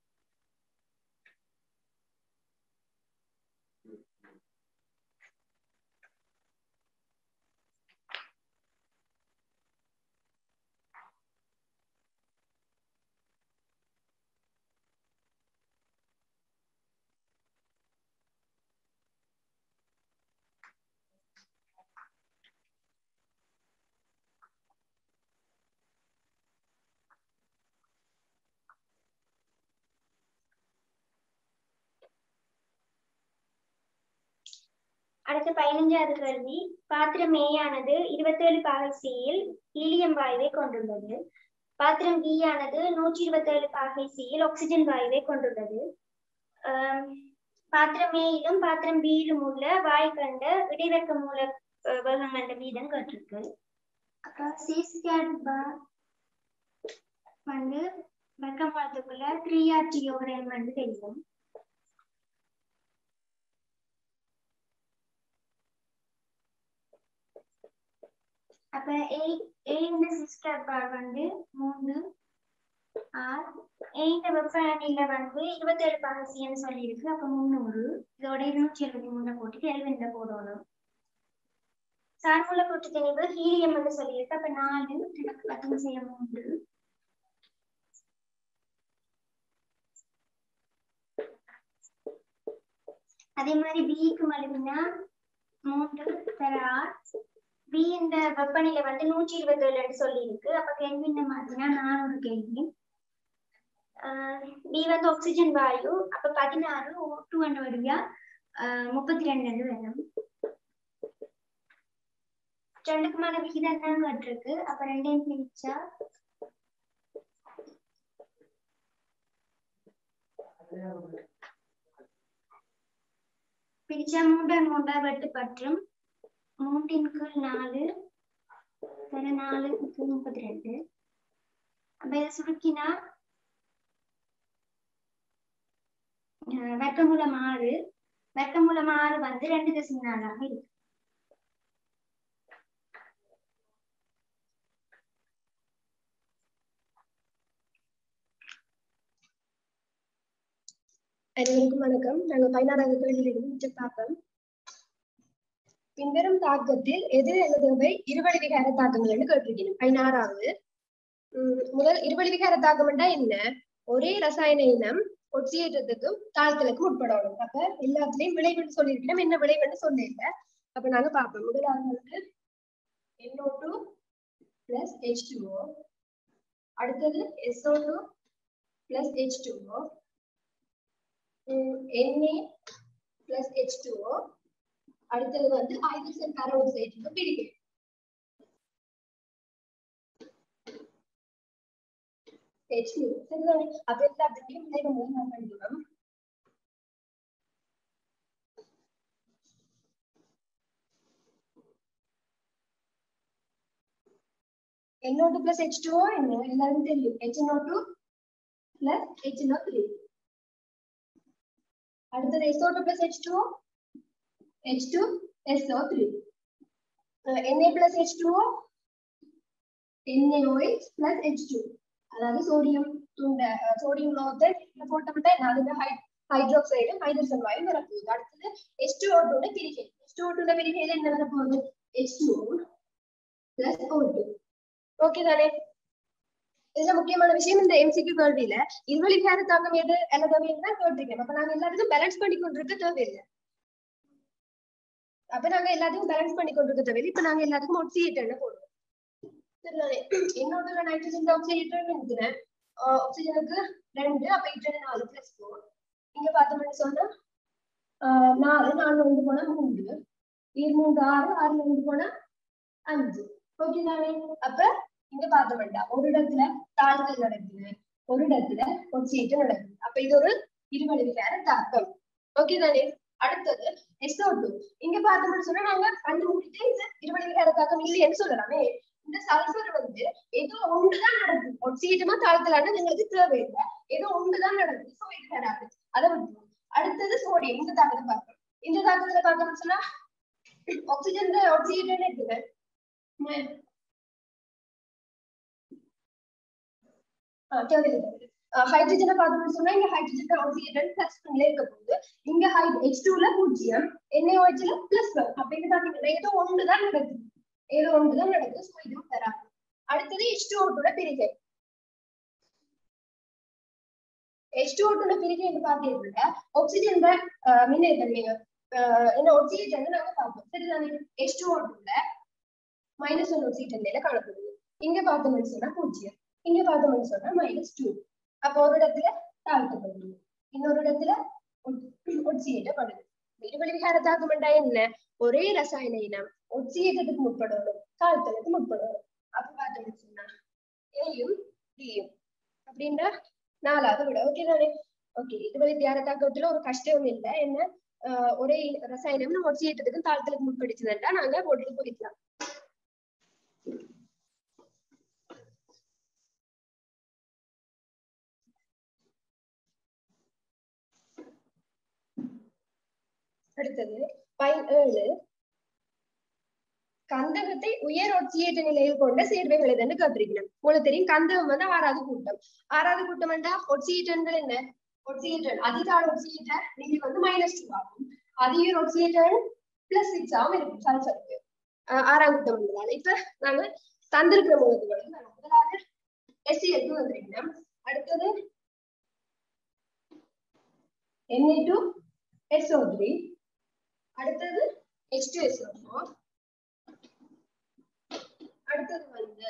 அடுத்து 15வது கேள்வி. பாத்திரம் A ஆனது 27 பாகை C-யில் ஹீலியம் வாயுவை கொண்டுள்ளது. பாத்திரம் B ஆனது 127 பாகை C-யில் ஆக்சிஜன் வாயுவை கொண்டுள்ளது. பாத்திரம் A-யிலும் பாத்திரம் B-யிலும் உள்ள வாயு கண்ட இடைவெக்க மூல வேகம் கண்ட வீதம் கேட்டிருக்கு. C² வந்து வெக்க மூலத்துக்குள்ள 3RTO வந்து தெரியும். அப்ப A இந்த C² வந்து 3R. A இந்த வெப்பநிலையில வந்து 27 பாகை C சொல்லி இருக்கு. அப்ப 300 இதோட 273 போட்டு கெல்வின்ல போடணும். சார்மூல கூட்டு திணிவு ஹீலியம் என்று சொல்லி இருக்கு. அப்ப 4 10 3. அதே மாதிரி B-க்கு மழுவினா 3 தர R. B இந்த வெப்பநிலை வந்து 127 சொல்லி இருக்கு. அப்ப கெல்வின் மாத்தினா 400 கெல்வின். B வந்து ஆக்சிஜன் வாயு. அப்ப 16 O2 வழியா 32 வேணும். ரெண்டுக்குமான விகிதம் தான் கேட்டிருக்கு. அப்ப ரெண்டையும் பிரிச்சா மூன்றா வெட்டு பற்றும் 3/4 தர 4 32. அப்ப இதை சுருக்கினா வர்க்கமூலம் 6 வந்து 2.4 இருக்கு. அனைவருக்கும் வணக்கம். நாங்கள் 16வது கேள்வியிலிருந்து பார்ப்போம். பின்வரும் தாக்கத்தில் எது அல்லதுவை இருவழி விகார தாக்கங்கள் என்று கேட்டிருக்கணும். 16வது முதல் இருவழி விகார தாக்கம் என்ன? ஒரே ரசாயன இனம் ஒட்சியேற்றத்துக்கும் தாழ்த்தலுக்கும் உட்படணும். அப்ப எல்லாத்துலயும் விளைவுன்னு சொல்லியிருக்கணும். என்ன விளைவுன்னு சொல்லல. அப்ப நாங்க பார்ப்போம். முதலாவது வந்து NO2 plus H2O, அடுத்தது SO2 plus H2O, Na plus H2O, அடுத்தது வந்து ஹைட்ரஜன் பெராக்சைடுக்கு பிரிக்கும். H2 சரிதானே? அப்ப எல்லாத்தையும் விளைவு மூலம் படிக்கிறோம். NO2 plus H2O என்ன எல்லாரும் தெரியும். HNO2 plus HNO3. அடுத்தது SO2 plus H2O, H2SO3. Na plus H2O, NaOH plus H2. அதாவது சோடியம் குளோரைட் போட்டோம்னா அதுல ஹைட்ரோக்சைடு ஹைட்ரஜன் வாயு வரப்போகுது. அடுத்தது H2O2 பிரிகை. H2O2 பிரிகையில என்ன வரப்போகுது? H2O plus O2. ஓகே தானே? இதுல முக்கியமான விஷயம் இந்த MCQ கேள்வியில இருவழிகார தாக்கம் எது அல்லது தான் கேட்டிருக்கேன். அப்ப நாங்க எல்லாத்துக்கும் பேலன்ஸ் பண்ணி கொண்டிருக்க தேவையில்லை. அப்ப நாங்க எல்லாத்துக்கும் பேலன்ஸ் பண்ணி கொண்டிருக்க தேவையில்லை. இப்ப நாங்க எல்லாத்துக்கும் ஆக்சிஜன் போடுவோம். சரிதானே? என்னோட நைட்ரஜன் ஆக்சிஜன் இருக்கிறேன். ஆக்சிஜனுக்கு 2, அப்ப ஹைட்ரஜன் 4 + 4. இங்க பார்த்தோம்னு சொன்னா 4 4 வந்து போனா 3 3 6 6 வந்து போனா 5. ஓகே தானே? அப்ப இங்க பார்க்க வேண்டாம். ஒரு இடத்துல தாழ்த்தல் நடக்குது, ஒரு இடத்துல ஆக்சிஜன் நடக்குது. அப்ப இது ஒரு இருவழிகார தாக்கம். ஓகே தானே? அடுத்தது SO2. இங்க பார்த்தோம்னு சொன்னா நாங்க கண்டுபிடிச்சு இது இருவழிகார தாக்கம் இல்லைன்னு சொல்லலாமே. இந்த சல்பர் வந்து ஏதோ ஒன்றுதான் நடக்குது. ஆக்சிஜமா தாழ்த்தலான எங்களுக்கு தேவையில்லை. ஏதோ ஒன்றுதான் நடக்குது. சோ இது வராது. அதை விட்டு அடுத்தது சோடியம். இந்த தாக்கத்தை பார்க்கணும். இந்த தாக்கத்துல பார்த்தோம்னு சொன்னா ஆக்சிஜன் இருக்குது. ஹைட்ரஜனை பார்த்தோம்னு சொன்னா இங்க ஹைட்ரஜன் ஆக்சிஜன் பிளஸ் இருக்க போகுது. இங்க H2ல 0, NaOHல +1. அப்படின்னு பாத்தீங்கன்னா ஏதோ ஒன்றுதான் நடக்குது. ஏதோ ஒன்றுதான் நடக்குது. சோ இதுவும் தராது. அடுத்தது H2O2 பிரிகை. H2O2 பிரிகை பாத்தீங்கன்னா ஆக்சிஜன் மின்னிருத்தன்மைங்க என்ன ஆக்சிஜன் நாங்க பார்ப்போம். சரிதானே? H2O2ல -1 ஆக்சிஜன் நிலை காணப்படுது. இங்க பார்த்தோம்னு சொன்னா 0, இங்க பார்த்தோம்னு சொன்னா -2. அப்ப ஒரு இடத்துல தாழ்த்தப்படுது, இன்னொரு இடத்துல ஒட்சியேற்றப்படுது. இருவழிகார தாக்கம் என்ன? ஒரே ரசாயன இனம் ஒட்சியேற்றத்துக்கு முற்படணும், தாழ்த்தலுக்கு முற்படணும். அப்ப பார்த்தோம்னு சொன்னா ஏயும் டியும் அப்படின்னா 4வது விட. ஓகே தானே? ஓகே. இருவழிகார தாக்கத்துல ஒரு கஷ்டம் இல்லை. என்ன ஒரே ரசாயனம் ஒட்சியேற்றத்துக்கும் தாழ்த்தலுக்கு முற்படுச்சுன்னா நாங்க போட்டுட்டு போயிக்கலாம். அடுத்தது 7 கந்தகத்தை உயர் ஒட்சியேற்ற நிலையில் கொண்ட சேர்வைகள் எதுன்னு கேட்டிருக்கிறோம். உங்களுக்கு தெரியும் கந்தகம் வந்து 6வது கூட்டம். 6வது கூட்டம் என்றா ஒட்சியேற்றங்கள் என்ன? ஒட்சியேற்றல் அதிகார ஒட்சியேற்ற நிலை வந்து -2 ஆகும். அதிக ஒட்சியேற்றல் +6 ஆகும் இருக்கும் சல்சருக்கு. 6ஆம் கூட்டம் வந்ததால இப்ப நாங்க தந்திருக்கிற மூலத்துகள் முதலாவது SCl2 வந்திருக்கிறோம். அடுத்தது Na2SO3, அடுத்தது H2SO4, அடுத்தது வந்து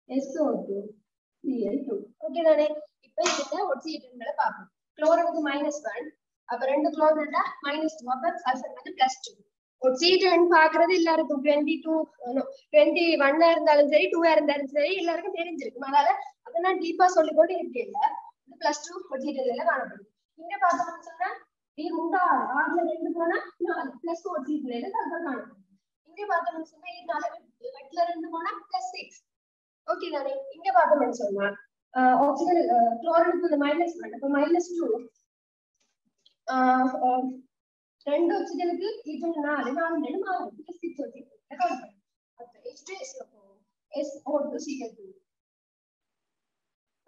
SO2Cl2. ஓகே தானே? இப்ப இதுல ஒட்சியேற்றங்களை பார்ப்போம். குளோரினுக்கு -1, அப்ப 2 குளோரின் -2, அப்ப சல்ஃபர் வந்து +2. ஒட்சியேற்றன் பாக்குறது எல்லாருக்கும் 21 இருந்தாலும் சரி 2 இருந்தாலும் சரி எல்லாருக்கும் தெரிஞ்சிருக்கும். அதனால அதை நான் டீப்பா சொல்லிக்கொண்டு இருக்கேன். இது +2 ஒட்சியேற்றத்துல காணப்படுது. இங்க பார்த்தோம்னு சொன்னா D3 6ல 2 போனா 4 + ஒட்சியேற்றத்துல காணப்படுது. இங்க பார்த்தோம்னு சொன்னா 8ல 2 போனா +6. ஓகே தானே? இங்க பார்த்தோம்னு சொன்னா ஆக்சிஜன் குளோரினுக்கு -1, அப்ப -2. 2 ஆக்சிஜனுக்கு இது 4 4 2 6 +6 ஒட்சியேற்றத்துல காணப்படுது. அப்ப H2SO4 SO2Cl2.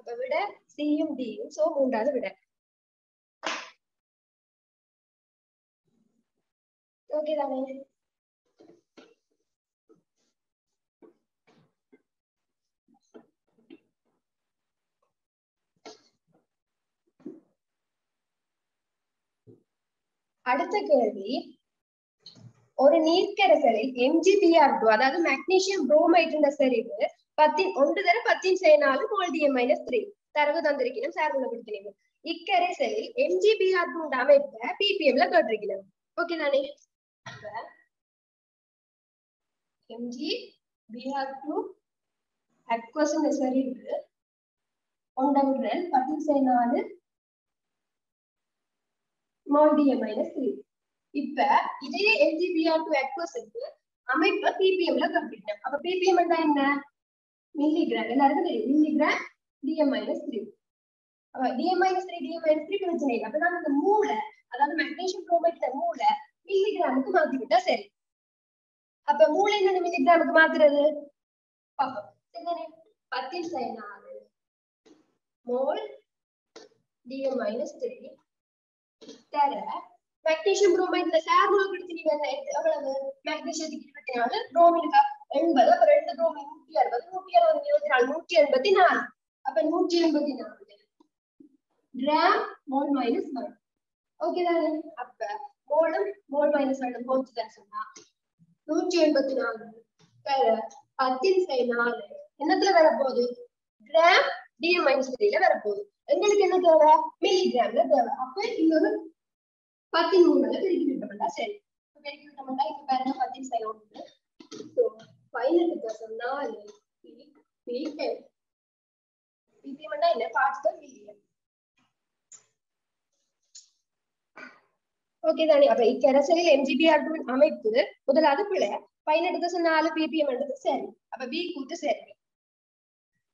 அப்ப விட Cயும் Dயும். சோ 3வது விட. ஓகே தானே? அடுத்த கேள்வி, ஒரு நீர்க்கரைசலில் MgBr2 அதாவது மெக்னீசியம் புரோமைட் என்ற செறிவு 1 × 10⁻⁴ தரவு தந்திருக்கிறோம். சார்புலப்படுத்தினோம். இக்கரைசலில் MgBr2 அமைப்பை ppmல கேட்டிருக்கிறோம். ஓகே தானே? MgBr2 aqueous என்ற செறிவு 1 × 10⁻⁴ mol/3. இப்ப இதே MgBr2 aqueous-க்கு அமைப்பு ppmல கண்டுபிடிச்சோம். அப்ப ppm என்ன? மில்லிகிராம். எல்லாருக்கும் தெரியும் மில்லிகிராம் DM-3. DM-3 பிரச்சனை இல்லை. அப்ப இந்த மூளை அதாவது மெக்னீசியம் புரோமைட் மூளை மில்லிகிராமுக்கு மாத்தி விட்டா சரி. அப்ப மூளை என்ன மில்லிகிராமுக்கு மாத்துறது பாப்போம். 10⁻⁴ மோல் dm minus 3 தர magnesium bromide இந்த சேர்மோல் கொடுத்தீங்க எவ்வளவு magnesium கிட்டனால bromine 80 அப்ப ரெண்டு bromine 160 164 அப்ப 184 கிராம் மோல் minus 1 ஓகே தானே அப்ப மோல் minus 1 போச்சுதான் சொன்னா 184 தர 10/4 என்னத்துல வரப்போகுது கிராம் dm minus 3 ல வரப்போகுது எங்களுக்கு என்ன தேவை மில்லிகிராம்ல தேவை அப்ப இன்னொரு 13 பெருக்கி விட்டோம்னா சரி பெருக்கி விட்டோம்னா இப்ப பாருங்க 10/1 சோ 18.4 ppm ppm என்ன பார்ட்ஸ் per million ஓகே தானே அப்ப இக்கரசலில் MgBr2 அமைப்பு முதலாவது பிழை 18.4 ppm என்றது சரி அப்ப b கூட்டு சரி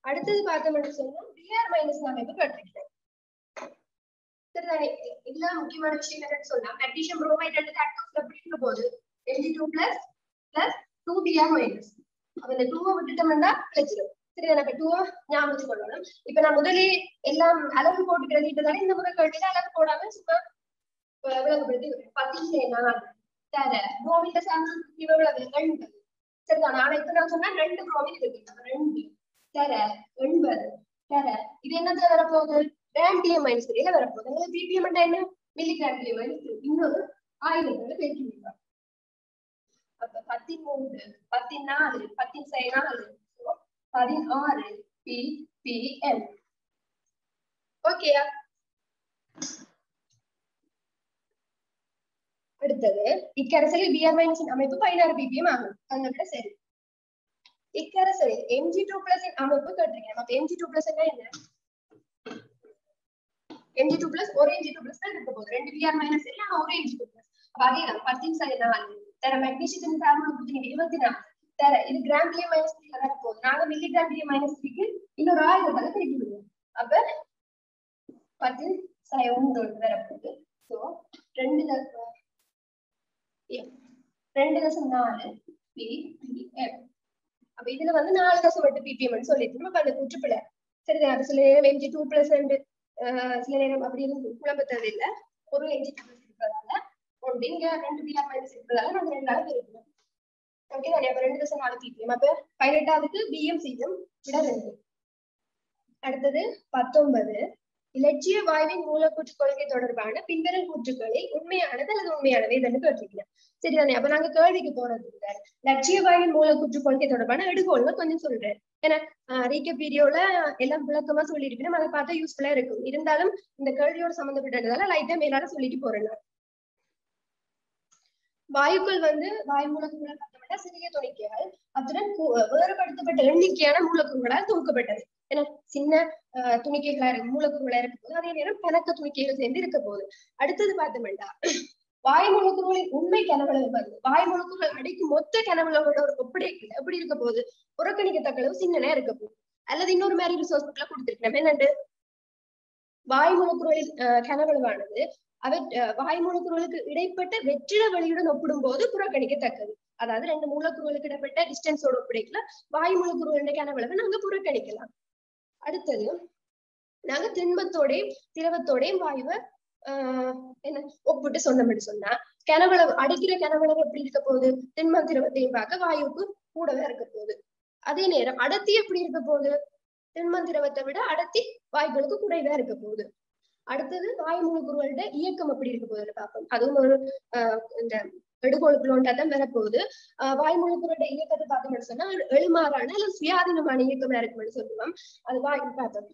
அடுத்தது பார்த்தோம்னு சொன்னா Br மைனஸ் அமைப்பு கற்றுக்கிட்டோம் சரிதானே இதுல முக்கியமான விஷயம் என்னன்னு சொன்னா மெக்னீசியம் புரோமைட் ரெண்டு ஆட்டம்ஸ்ல எப்படி இருக்க போகுது Mg2 plus 2Br minus அப்ப இந்த 2 விட்டுட்டோம்னா கிடைச்சிடும் சரிதானே அப்ப 2 ஞாபகம் வச்சுக்கணும் இப்ப நான் முதலே எல்லாம் அளவு போட்டு எழுதிட்டதால இந்த முறை கேட்டுட்டு அளவு போடாம சும்மா விளக்கப்படுத்தி 10/4 தர புரோமின் சாம்பிள் இவ்வளவு 2 சரிதானே ஆனா இப்ப நான் சொன்னா 2 புரோமின் இருக்கு 2 தர 80 தர இது என்னத்துல வரப்போகுது கிராம் dm minus 3 ல வரப்போகுது உங்களுக்கு ppm என்ன மில்லிகிராம் dm minus 3 இன்னொரு 1000 பெருக்கிடுங்க அப்ப 13 14 10/4 16 ppm ஓகேயா அடுத்தது இக்கரசலில் Br minus அமைப்பு 16 ppm ஆகும் அந்த விட சரி இக்கரசலில் Mg2 plus அமைப்பு கேட்டிருக்கேன் அப்ப Mg2 plus என்ன Mg2 plus ஒரு Mg2 plus தான் இருக்க போகுது ரெண்டு Br minus சரி ஆனா ஒரு Mg2 plus அப்ப அதேதான் 10/4 தர மெக்னீசியம் ஃபார்முலா கொடுத்தீங்க 24 தர இது கிராம் dm minus 3 ல வர போகுது நாங்க மில்லிகிராம் dm minus 3 க்கு இன்னொரு 1000 பிரிக்க முடியும் அப்ப 10/1 வர போகுது சோ 2.4 ppm அப்ப இதுல வந்து 4.8 ppm ன்னு சொல்லிட்டு நம்ம அந்த கூற்றுப்பிழை சரிதான் அது சில நேரம் Mg2 plus சில நேரம் அப்படி இருந்து குழம்ப தேவையில்லை ஒரு Mg2 plus இருக்கிறதால ஒன்று இங்க 2 Br minus இருக்கிறதால நாங்க 2 இருக்கிறோம் ஓகே தானே அப்ப 2.4 ppm அப்ப 18வது bm cm விட 2 அடுத்தது 19 இலட்சிய வாயுவின் மூலக்கூற்று கொள்கை தொடர்பான பின்வரும் கூற்றுக்களை உண்மையானது அல்லது உண்மையானவை என்று கேட்டிருக்கிறேன் சரிதானே அப்ப நாங்க கேள்விக்கு போறது இல்லை லட்சிய வாயுவின் மூலக்கூற்று கொள்கை தொடர்பான எடுகோள்கள் கொஞ்சம் சொல்றேன் ஏன்னா ரீகேப் வீடியோல எல்லாம் விளக்கமா சொல்லியிருக்கேன் அதை பார்த்தா யூஸ்ஃபுல்லா இருக்கும் இருந்தாலும் இந்த கேள்வியோட சம்பந்தப்பட்டதால லைட்டா மேலால சொல்லிட்டு போறேன் வாயுக்கள் வந்து வாயு மூலக்கூறுகள் பார்த்தோம்னா சிறிய துணிக்கைகள் அத்துடன் வேறுபடுத்தப்பட்ட எண்ணிக்கையான மூலக்கூறுகளால் தொகுக்கப்பட்டது ஏன்னா சின்ன துணிக்கைகளா இருக்கு மூலக்கூறுகளா இருக்க போது அதே நேரம் கணக்க துணிக்கைகள் சேர்ந்து இருக்க போகுது அடுத்தது பார்த்தோம்னா வாயு மூலக்கூறுகளின் உண்மை கனவளவு வந்து வாயு மூலக்கூறுகள் அடைக்கும் மொத்த கனவளவோட ஒரு ஒப்படைக்கல எப்படி இருக்க போகுது புறக்கணிக்கத்தக்க அளவு சின்னனா இருக்க போகுது அல்லது இன்னொரு மாதிரி ரிசோர்ஸ் புக்ல கொடுத்திருக்கேன் என்னண்டு வாயு மூலக்கூறுகளின் கனவளவானது வாயு மூலக்கூறுகளுக்கு இடைப்பட்ட வெற்றிட வழியுடன் ஒப்பிடும் போது புறக்கணிக்கத்தக்கது அதாவது ரெண்டு மூலக்கூறுகளுக்கு இடைப்பட்ட டிஸ்டன்ஸோட ஒப்படைக்கல வாயு மூலக்கூறுகளுடைய கனவளவை நாங்க புறக்கணிக்கலாம் அடுத்தது நாங்க திண்மத்தோடையும் திரவத்தோடையும் வாயுவை என்ன ஒப்பிட்டு சொன்னோம்னு சொன்னா கனவளவு அடிக்கிற கனவளவு எப்படி இருக்க போகுது திண்மம் திரவத்தையும் பார்க்க வாயுவுக்கு கூடவே இருக்க போகுது அதே நேரம் அடர்த்தி எப்படி இருக்க போகுது திண்மம் திரவத்தை விட அடர்த்தி வாயுகளுக்கு குறைவா இருக்க போகுது அடுத்தது வாயு மூலக்கூறுகளோட இயக்கம் எப்படி இருக்க போகுதுன்னு பார்ப்போம் அதுவும் ஒரு இந்த எடுகோளுக்குள்ளோண்டாதான் வரப்போகுது வாயு மூலக்கூறுகளோட இயக்கத்தை பார்த்தோம்னு சொன்னா எழுமாறான அல்லது சுயாதீனமான இயக்கமா இருக்கும்னு சொல்லுவோம் அது வாயு பார்த்தோம்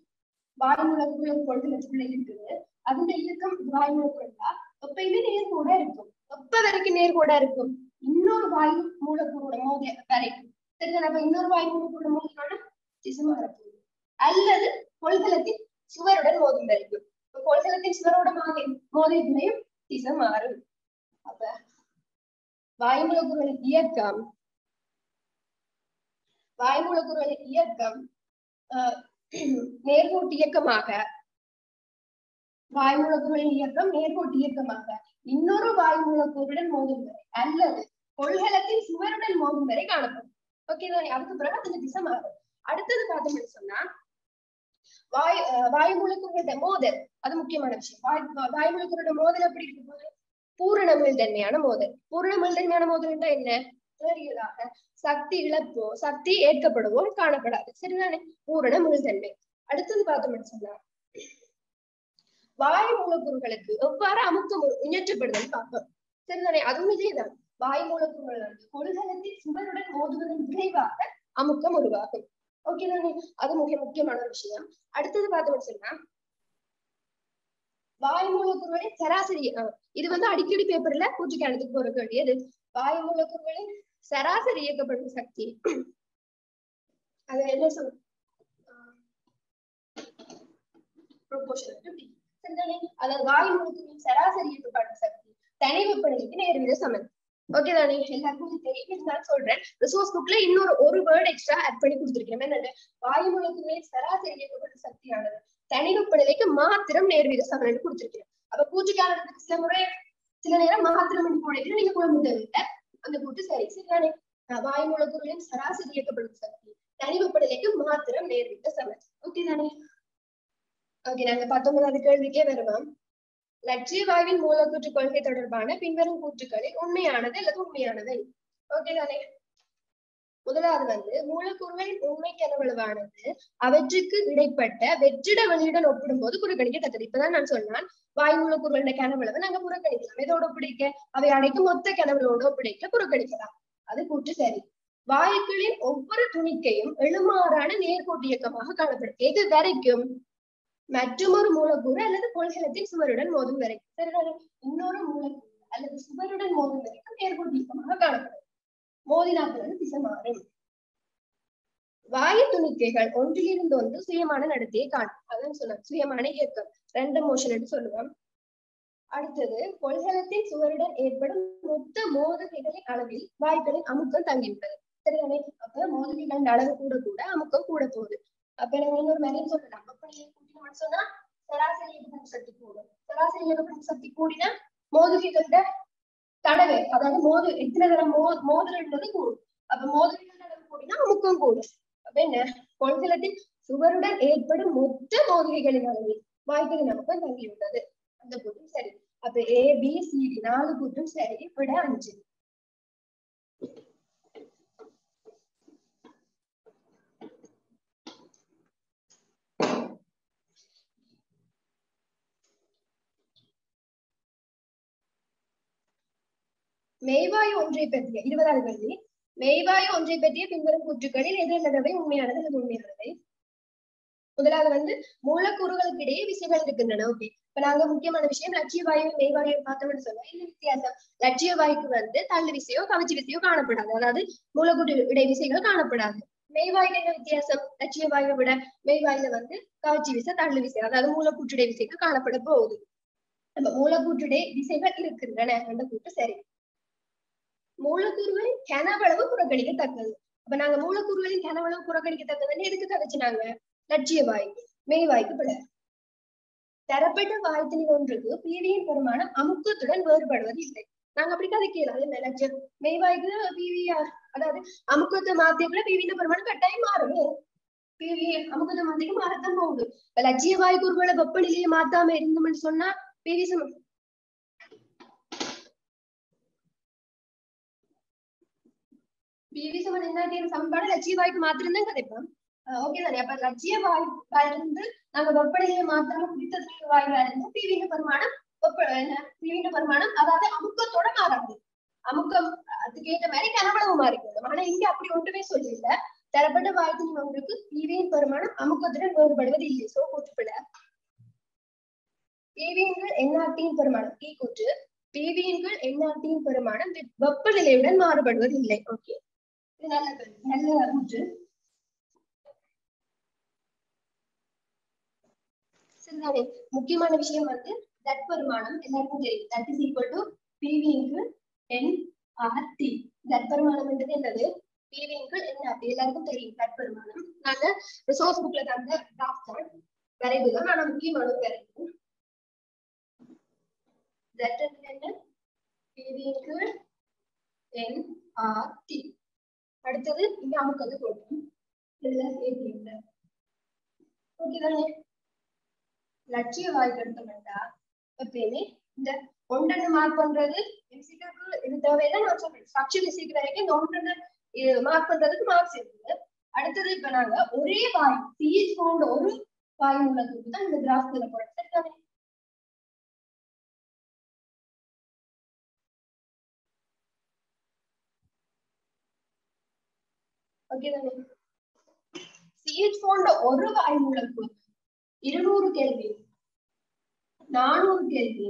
வாயு மூலக்கூறுகள் கொள்கை இருக்குது அந்த இயக்கம் வாயு மூலக்கூறுகளா எப்பயுமே நேர்கோட இருக்கும் எப்ப வரைக்கும் நேர்கோட இருக்கும் இன்னொரு வாயு மூலக்கூறோட மோத வரைக்கும் சரிதான் அப்ப இன்னொரு வாயு மூலக்கூறோட மோதினோட திசை மாறப்போகுது அல்லது கொள்கலத்தின் சுவருடன் மோதும் வரைக்கும் கொள்கலத்தின் சுவரோட மோதினையும் திசை மாறும் அப்ப வாயு மூலக்கூறுகளின் இயக்கம் நேர்கோட்டு இயக்கமாக வாயு மூலக்கூறுகளின் இயக்கம் நேர்கோட்டு இயக்கமாக இன்னொரு வாயு மூலக்கூறுடன் மோதும் வரை அல்லது கொள்கலத்தின் சுவருடன் மோதும் வரை காணப்படும் ஓகேதான் அதுக்கு பிறகு அந்த திசை மாறும் அடுத்தது பார்த்தோம்னு சொன்னா வாயு மூலக்கூறுகளோட மோதல் அது முக்கியமான விஷயம். வாயு மூலக்கூறுகளோட மோதல் எப்படி இருக்கும் போது பூரண மீள்தன்மையான மோதல். பூரண மீள்தன்மையான மோதல் என்ன? பெரியதாக சக்தி இழப்போ சக்தி ஏற்கப்படுவோ காணப்படாது. சரிதானே? பூரண மீள்தன்மை. அடுத்தது பார்த்தோம்னு சொன்னா வாயு மூலக்கூறுகளுக்கு எவ்வாறு அமுக்கம் இயற்றப்படுதுன்னு பார்ப்போம். சரிதானே? அதுவும் இதேதான். வாயு மூலக்கூறுகள் வந்து கொள்கலத்தில் சுவருடன் மோதுவதன் விளைவாக அமுக்கம் உருவாகும். ஓகே தானே? அது மிக முக்கியமான ஒரு விஷயம். அடுத்தது பார்த்தோம்னு சொன்னா வாயு மூலக்கூறுகளின் சராசரி இது வந்து அடிக்கடி பேப்பர்ல கூற்றுக்கானதுக்கு போற வேண்டியது. வாயு மூலக்கூறுகளின் சராசரி இயக்கப்படும் சக்தி அது என்ன சொல் அதாவது வாயு மூலக்கூறுகளின் சராசரி இயக்கப்படும் சக்தி தனி வெப்பநிலைக்கு நேர்விகித சமன். ஓகே தானே? எல்லாருக்கும் தெரியும். நான் சொல்றேன். ரிசோர்ஸ் புக்ல ஒரு வேர்ட் எக்ஸ்ட்ரா ஆட் பண்ணி கொடுத்துருக்கேன். என்னது? வாயு மூலக்கூறுகளின் சராசரி இயக்கப்படும் சக்தியானது தனி வெப்பநிலைக்கு மாத்திரம் நேர்விகித சமன் கொடுத்திருக்கேன். அப்ப கூற்றுக்கானதுக்கு சில நேரம் மாத்திரம் போனீங்கன்னா நீங்க குழம்பு தேவையில்லை. அந்த கூட்டு சரி. சரிதானே? வாயு மூலக்கூறுகளின் சராசரி இயக்கப்படும் சக்தி தனி வெப்பநிலைக்கு மாத்திரம் நேர்விகித சமன். ஓகே தானே? ஓகே, நாங்க 19வது கேள்விக்கே வருவோம். லட்சிய வாயுவின் மூலக்கூற்று கொள்கை தொடர்பான பின்வரும் கூற்றுக்களில் உண்மையானது அல்லது உண்மையானவை. ஓகே தானே? முதலாவது வந்து மூலக்கூறுகளின் உண்மை கனவளவானது அவற்றுக்கு இடைப்பட்ட வெற்றிட வெளியுடன் ஒப்பிடும் போது புறக்கணிக்கத்தக்கது. இப்பதான் நான் சொன்னான் வாயு மூலக்கூறுகளின் கனவளவை நாங்க புறக்கணிக்கலாம். எதோட ஒப்பிடிக்க? அவை அடைக்கும் மொத்த கனவளவோட ஒப்பிடிக்க புறக்கணிக்கலாம். அது கூற்று சரி. வாயுக்களின் ஒவ்வொரு துணிக்கையும் எழுமாறான நேர்கோட்டு இயக்கமாக காணப்படும். எது வரைக்கும்? மற்றொரு மூலக்கூறு அல்லது கொள்கலத்தின் சுவருடன் மோதும் வரைக்கும். சரிதானே? இன்னொரு மூலக்கூறு அல்லது சுவருடன் மோதும் வரைக்கும் நேர்கோட்டு இயக்கமாக காணப்படும். மோதினாக்கள் திசை மாறும். வாயு துணிக்கைகள் ஒன்றிலிருந்து ஒன்று சுயமான நடத்தையை காணும். அதான் சொன்ன சுயமான இயக்கம், ரெண்டம் மோஷன் என்று சொல்லுவோம். அடுத்தது கொள்கலத்தின் சுவருடன் ஏற்படும் மொத்த மோதுகைகளின் அளவில் வாயுக்களின் அமுக்கம் தங்கிவிட்டது. சரிதானே? அப்ப மோதுகைகளின் அளவு கூட கூட அமுக்கம் கூட போகுது. அப்ப நம்ம இன்னொரு மாதிரி சொல்லலாம். வெப்பநிலையை கூட்டினோம்னு சொன்னா சராசரி இயக்கப்படும் சக்தி கூடும். சராசரி இயக்கப்படும் சக்தி கூடினா மோதுகைகளோட தடவை, அதாவது எத்தனை தடவை மோதுறது கூடும். அப்ப மோதுகைகள் தடவை கூடினா அமுக்கம் கூடும். அப்ப என்ன? கொள்கலத்தின் சுவருடன் ஏற்படும் மொத்த மோதுகைகளின் அளவில் வாயுக்களின் அமுக்கம் தங்கிவிட்டது. அந்த கூட்டும் சரி. அப்ப ABCD 4 கூட்டும் சரி. விட 5. மெய்வாயு ஒன்றை பற்றிய 20வது கேள்வி. மெய்வாயு ஒன்றை பற்றிய பின்வரும் கூற்றுக்களில் எது அல்லதவை உண்மையானது அல்லது உண்மையானவை? முதலாவது வந்து மூலக்கூறுகளுக்கு இடையே விசைகள் இருக்கின்றன. ஓகே, இப்ப நாங்க முக்கியமான விஷயம் லட்சிய வாயு மெய்வாயு பார்த்தோம்னு சொன்னா என்ன வித்தியாசம்? லட்சிய வாயுக்கு வந்து தள்ளு விசையோ கவர்ச்சி விசையோ காணப்படாது. அதாவது மூலக்கூறு இடை விசைகள் காணப்படாது. மெய்வாயுல என்ன வித்தியாசம்? லட்சிய வாயுவை விட மெய்வாயுல வந்து கவர்ச்சி விசை தள்ளு விசை அதாவது மூலக்கூற்றுடை விசைக்கு காணப்பட போகுது. நம்ம மூலக்கூற்றுடை விசைகள் இருக்கின்றன அந்த கூட்டு சரி. மூலக்கூறுகளின் கனவளவு புறக்கணிக்கத்தக்கது. அப்ப நாங்க மூலக்கூறுகளின் கனவளவு புறக்கணிக்கத்தக்கதுன்னு எதுக்கு கதைச்சினாங்க? லட்சிய வாயு மெய்வாய்க்கு பிழை. தரப்பட்ட வாயுத்தின் ஒன்றுக்கு பிவியின் பெருமானம் அமுக்கத்துடன் வேறுபடுவது இல்லை. நாங்க அப்படி கதைக்கலாம். என்ன லட்சியம் மெய்வாய்க்கு பிவி அதாவது அமுக்கத்தை மாத்தியக்குள்ள பிவியின் பெருமானம் கட்டாயம் மாறும். பிவி அமுக்கத்தை மாத்திக்கு மாறத்தான் போகுது. லட்சிய வாயுக்கு ஒருவேளை வெப்பநிலையை மாத்தாம இருந்தோம்னு சொன்னா பிவி சமன் என்ன சமன்பாடு லட்சிய வாய்க்கு மாத்திரம் தான் கதைப்போம். ஓகே தானே? அப்ப லட்சிய வாய்ப்பா இருந்து நாங்க வெப்பநிலையை மாத்திரம் குடித்த வாயுவா இருந்து பிவியின் பெருமானம் பிவியின் பெருமானம் அதாவது அமுக்கத்தோட மாறாது. அமுக்கம் அதுக்கு ஏற்ற மாதிரி கனவளவு மாறிக்கணும். ஆனா இங்க அப்படி ஒன்றுமே சொல்லல. தரப்பட்ட வாயுத்தின் ஒன்றுக்கு பிவியின் பெருமானம் அமுக்கத்துடன் வேறுபடுவது இல்லை. சோ கூற்றுப்பட பிவியின் என்ஆர்டியின் பெருமானம் டி கூற்று பிவியின் என்ஆர்டியின் பெருமானம் வெப்பநிலையுடன் மாறுபடுவது இல்லை. ஓகே, நல்ல கூற்று. சரிதானே? முக்கியமான விஷயம் வந்து தட் பெருமானம் எல்லாருக்கும் தெரியும். That is equal to PV into NRT. That பெருமானம் என்றது என்னது? பிவி இன்டு என்ஆர்டி எல்லாருக்கும் தெரியும். தட் பெருமானம் நாங்க ரிசோர்ஸ் புக்ல தந்த டிராஃப்ட் வரைவு தான். ஆனா முக்கியமான வரைவு தட் என்ன? PV into NRT. அடுத்தது இங்க அமுக்கது போட்டோம். இதுல ஏற்றியுள்ள ஓகேதானே? லட்சிய வாய்ப்பு எடுத்தோம்னா எப்பயுமே இந்த ஒன்றரை மார்க் பண்றது எம்சிக்யூக்கு இது தேவையில்லை. நான் சொல்றேன் ஸ்ட்ரக்சர் விசிக் வரைக்கும் இந்த ஒன்றரை மார்க் பண்றதுக்கு மார்க்ஸ் இருக்குது. அடுத்தது இப்ப நாங்க ஒரே வாய் சிஹெச் போன்ற ஒரு வாய் மூலத்துக்கு தான் இந்த கிராஃப்ல போறோம். சரிதானே? ஓகேதானே? சிஹெச் போன்ற ஒரு வாய் மூலத்துக்கு 200 கேள்வி 400 கேள்வி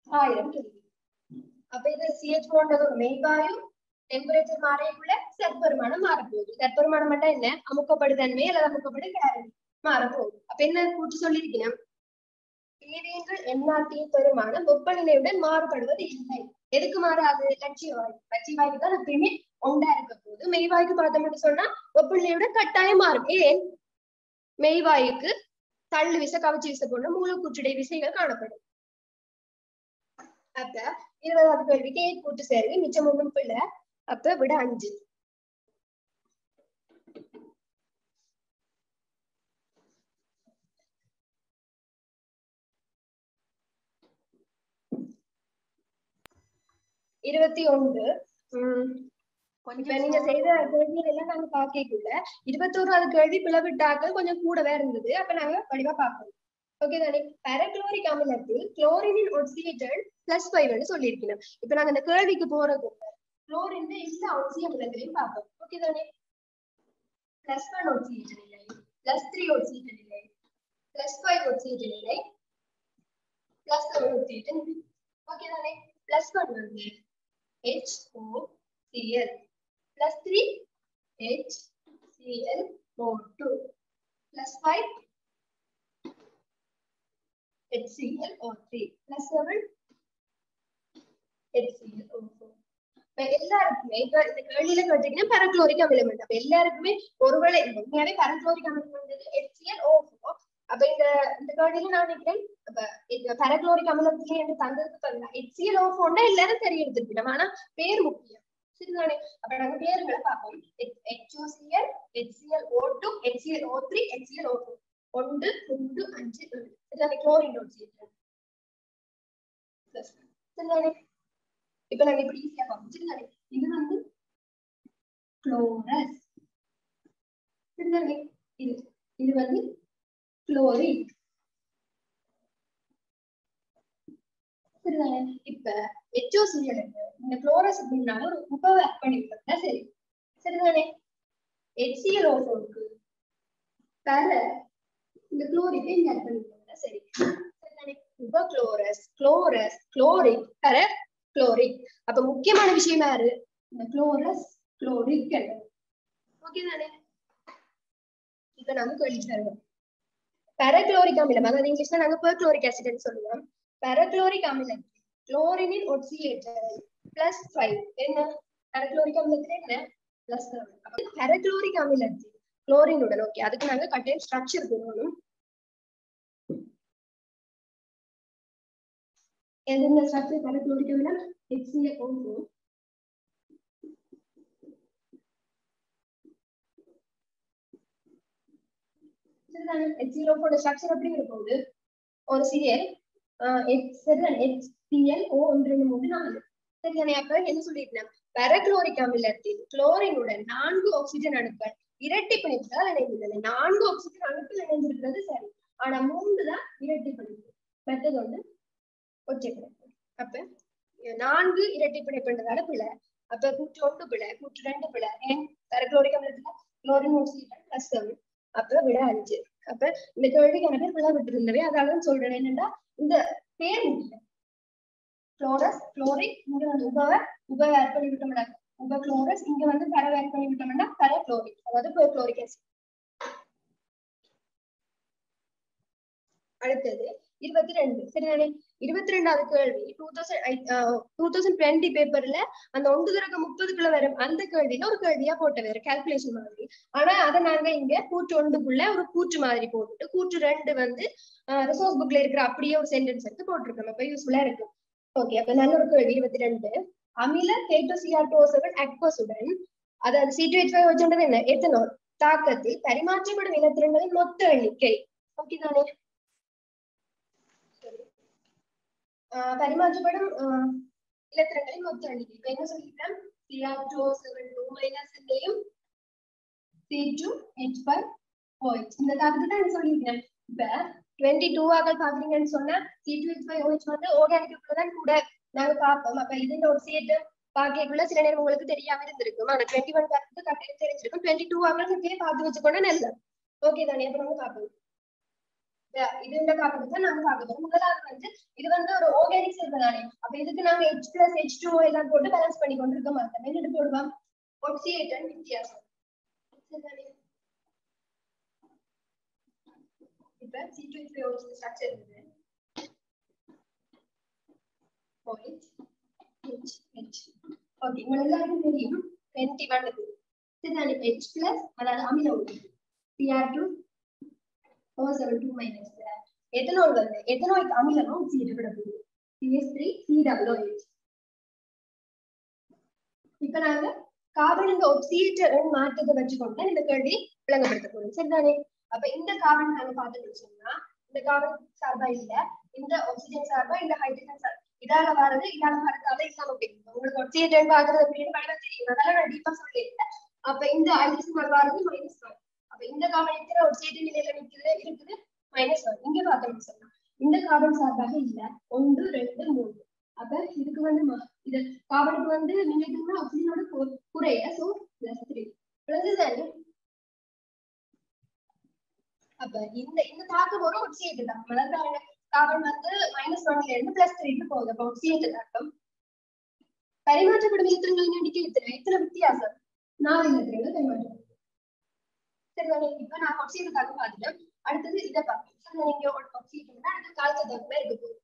1000 கேள்வி. அப்ப இது சிஹெச் போன்றது ஒரு மெய்வாயும் டெம்பரேச்சர் மாறைக்குள்ள செற்பெருமானம் மாறப்போகுது. செற்பெருமானம் மட்டும் என்ன? அமுக்கப்படுதன்மை அல்லது அமுக்கப்படு கேரண்டி மாறப்போகுது. அப்ப என்ன கூட்டு சொல்லியிருக்கணும்? வேதியியங்கள் எண்ணாட்டிய பெருமானம் வெப்பநிலையுடன் மாறுபடுவது இல்லை. எதுக்கு மாறாது? லட்சிய வாயு. லட்சிய வாய்க்கு தான் எப்பயுமே ஒன்றா இருக்க போகுது. மெய்வாய்க்கு பார்த்தோம்னு சொன்னா வெப்பநிலையுடன் கட்டாயம் மாறும். ஏன்? மெய்வாயுக்கு தள்ளு விசை கவச்சி விசை போன்ற மூலக்கூற்றுடை விசைகள் காணப்படும். அப்ப 20வது கேள்விக்கு ஏ கூட்டு சேர்வு மிச்சம் ஒண்ணும் பிள்ளை. அப்ப விட 5. இருபத்தி ஒன்று. இப்ப நீங்க செய்த கேள்விகள் எல்லாம் நாங்க பாக்கக்குள்ள 21வது கேள்வி பிளவிட்டாக்கள் கொஞ்சம் கூடவே இருந்தது. அப்ப நாங்க வடிவா பார்க்கணும். ஓகே தானே? பாராக்ளோரிக் அமிலத்தில் குளோரினின் ஒட்சியேட்டட் +5 சொல்லியிருக்கணும். இப்ப நாங்க இந்த கேள்விக்கு போறது குளோரின் எல்லா ஒட்சிய அமிலங்களையும் பார்ப்போம். ஓகே தானே? +1 ஒட்சியேட்டட் நிலை, +3 ஒட்சியேட்டட் நிலை, +5 ஒட்சியேட்டட் நிலை, +7 ஒட்சியேட்டட் நிலை. ஓகே தானே? +1 வந்து HOCl, +3 HClO2, +5 HClO3, +7 HClO4. இப்ப எல்லாருக்குமே இப்ப இந்த கேள்வியில கேட்டீங்கன்னா பாராக்ளோரிக் அமிலம். அப்ப எல்லாருக்குமே ஒருவேளை உண்மையாவே பாராக்ளோரிக் அமிலம் வந்தது HClO4. அப்ப இந்த கேள்வியில நான் நினைக்கிறேன் இப்ப பாராக்ளோரிக் அமிலத்திலே எனக்கு தந்ததுக்கு பதிலா HClO4 எல்லாரும் சரி எடுத்துக்கிட்டோம். ஆனா பேர் முக்கியம். சரிதானே? அப்ப நாங்க பேருங்களை பார்ப்போம். HOCl, HClO2, HClO3, HClO4. 1, 2, 5, 7. இதுதானே குளோரின் ஒட்சியேட்டட். சரிதானே? இப்ப நாங்க இப்படி ஈஸியா பார்ப்போம். சரிதானே? இது வந்து குளோரஸ். சரிதானே? இது வந்து குளோரின். சரிதானே? இப்ப HOCl இந்த குளோரஸ் அப்படின்னால ஒரு உப அர்ப்பணிப்பட்டா சரி. சரிதானே? HClO4க்கு தர இந்த குளோரிக்கை இங்க அர்ப்பணிப்பட்டா சரி. சரிதானே? உப குளோரஸ், குளோரஸ், குளோரிக், தர குளோரிக். அப்ப முக்கியமான விஷயம் யாரு? இந்த குளோரஸ், குளோரிக். ஓகே தானே? இப்ப நாம கேள்வி தருவோம். பாராக்ளோரிக் அமிலம், அதாவது இங்கிலீஷ்ல நாங்க பெர்குளோரிக் ஆசிட்னு சொல்லுவோம். பாராக்ளோரிக் அமிலம் குளோரினின் ஒட்சியேட்டட் +5. என்ன? பாராக்ளோரிக் அமிலத்துல என்ன? +7. பாராக்ளோரிக் அமிலத்தில் குளோரினுடன் ஓகே அதுக்கு நாங்க கட்டாயம் ஸ்ட்ரக்சர் போடணும். எந்த ஸ்ட்ரக்சர்? பாராக்ளோரிக் அமிலம் HClO4, HClO4 ஸ்ட்ரக்சர் எப்படி இருக்கும்? ஒரு Cl HClO1 சரிதானே? அப்ப என்ன சொல்லிருக்கேன்? பாராக்ளோரிக் அமிலத்தில் குளோரினுடன் 4 ஆக்சிஜன் அணுக்கள் இரட்டை பிணைப்புகள் இணைந்துள்ளன. 4 ஆக்சிஜன் அணுக்கள் இணைந்திருக்கிறது சரி. ஆனா 3 தான் இரட்டை பிணைப்பு. மற்றது வந்து ஒற்றை பிணைப்பு. அப்ப 4 இரட்டை பிணைப்புன்றதால பிழை. அப்ப கூற்று 1 பிழை, கூற்று 2 பிழை. ஏன்? பாராக்ளோரிக் அமிலத்துல குளோரின் ஒட்சியேட்டட் +7. அப்ப விட 5. அப்ப இந்த கேள்விக்கு எனக்கு பிழை விட்டு இருந்தவே அதாவது சொல்றேன். என்னன்னா இந்த பேர் முக்கியம். குளோரஸ், குளோரிக், இங்க வந்து உப ஆட் பண்ணி விட்டோம்னா உப குளோரஸ், இங்க வந்து பர ஆட் பண்ணி விட்டோம்னா பர குளோரிக், அதாவது பெர்குளோரிக் ஆசிட். அடுத்தது 22. சரிதானே? 22வது கேள்வி 2020 பேப்பர்ல அந்த 1/30க்குள்ள வரும் அந்த கேள்வியில ஒரு கேள்வியா போட்ட வேற கால்குலேஷன் மாதிரி. ஆனா அதை நாங்க இங்க கூற்று 1க்குள்ள ஒரு கூற்று மாதிரி போட்டுட்டு கூற்று 2 வந்து ரிசோர்ஸ் புக்ல இருக்கிற அப்படியே ஒரு சென்டென்ஸ் எடுத்து போட்டிருக்கோம். அப்ப யூஸ்ஃபுல்லா இருக்கும். ஓகே, அப்ப நல்ல ஒரு கேள்வி 22. அமில K2Cr2O7 அக்வஸுடன் அதாவது C2H5OH என்றது என்ன? எத்தனால். தாக்கத்தில் பரிமாற்றப்படும் இலத்திரன்களின் மொத்த எண்ணிக்கை. ஓகே தானே? பரிமாற்றப்படும் இலத்திரன்களின் மொத்த எண்ணிக்கை. இப்ப என்ன சொல்லிட்டேன்? Cr2O72 minus C2H5OH. இந்த தாக்கத்தை தான் சொல்லியிருக்கேன். இப்ப 22 ஆக பாக்குறீங்கன்னு சொன்னா C2H5OH வந்து ஆர்கானிக்குள்ள தான் கூட நாங்க பார்ப்போம். அப்ப இதுல ஒரு சேர்த்து பாக்கக்குள்ள சில நேரம் உங்களுக்கு தெரியாம இருந்திருக்கும். ஆனா 21 பார்த்து கரெக்டா தெரிஞ்சிருக்கும். 22 ஆக இப்படியே பார்த்து வச்சுக்கொண்டா நல்லது. ஓகே தானே? அப்ப நம்ம பார்ப்போம். இது இந்த காரணத்தை நாங்க பார்க்கணும். முதலாவது வந்து இது வந்து ஒரு ஆர்கானிக் சேர்ப்பதானே. அப்ப இதுக்கு நாங்க H plus H2O எல்லாம் போட்டு பேலன்ஸ் பண்ணி கொண்டு இருக்க மாட்டோம். என்ன போடுவோம்? ஒட்சியேட்டன் வித்தியாசம். இப்ப C2H5OH ஸ்ட்ரக்சர் இருக்குது. OH H. ஓகே, உங்களுக்கு எல்லாருக்கும் தெரியும் 21 இருக்கு. சரிதானே? H plus அதாவது அமில ஒன்று Cr2O72 minus எத்தனால் வந்து எத்தனாலுக்கு அமிலமும் ஒட்சியேற்றப்படப்படுது. CH3COOH. இப்ப நாங்க கார்பன் ஒட்சியேற்ற மாற்றத்தை வச்சுக்கொண்டு இந்த கேள்வி விளங்கப்படுத்த போறோம். சரிதானே? அப்ப இந்த கார்பன் நாங்க பார்த்து சொன்னா இந்த கார்பன் சார்பா இல்ல, இந்த ஆக்சிஜன் சார்பா, இந்த ஹைட்ரஜன் சார்பா, இதால வரது இதால வரதால இல்லாம போயிடும். உங்களுக்கு ஒட்சியேற்ற பாக்குறது அப்படின்னு பழக தெரியும். அதெல்லாம் நான் டீப்பா சொல்லியிருக்கேன். அப்ப இந்த ஹைட்ரஜன் வரது -1. அப்ப இந்த கார்பன் எத்தனை ஒட்சியேற்ற நிலையில இருக்குது? -1. இங்க பார்த்தோம்னு சொன்னா இந்த கார்பன் சார்பாக இல்ல 1 2 3. அப்ப இதுக்கு வந்து இது கார்பனுக்கு வந்து நீங்க எடுத்தீங்கன்னா ஆக்சிஜனோட குறைய, சோ +3 புரிஞ்சுதானே? அப்ப இந்த தாக்கம் ஒரு ஒட்சியேற்ற தாக்கம். அதாவது கார்பன் வந்து -1ல இருந்து +3க்கு போகுது. அப்ப ஒட்சியேற்ற தாக்கம். பரிமாற்றப்படும் இலத்திரன்களின் எண்ணிக்கை எத்தனை வித்தியாசம்? 4 இலத்திரன்கள் பரிமாற்றப்படும். சரிதானே? இப்ப நான் ஒட்சியேற்ற தாக்கம் பார்த்துட்டேன். அடுத்தது இதை பார்ப்போம். நீங்க ஒட்சியேற்றம்னா அடுத்த காலத்து தாக்கமே இருக்க போகுது.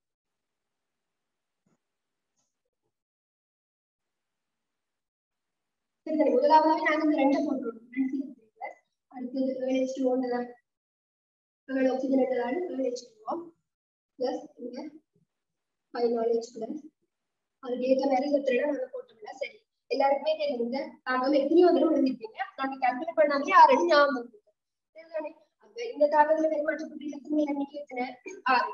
சரி, முதலாவதாக நாங்க இந்த ரெண்டை போட்டுருவோம். அடுத்தது OH2O 7 ஆக்சிஜன் 7 OH2O பிளஸ் இங்க 5 பிளஸ் அதுக்கு ஏற்ற மாதிரி இலத்திரனை நாங்க போட்டோம்னா சரி. எல்லாருக்குமே தெரியும் இந்த தாக்கம் எத்தனையோ தடவை எழுதிருப்பீங்க. நாங்க கால்குலேட் பண்ணாலே 6 ஞாபகம் இருக்கு. சரிதானே? அப்ப இந்த தாக்கத்துல பரிமாற்றப்பட்ட இலத்திரன் எண்ணிக்கை எத்தனை? 6.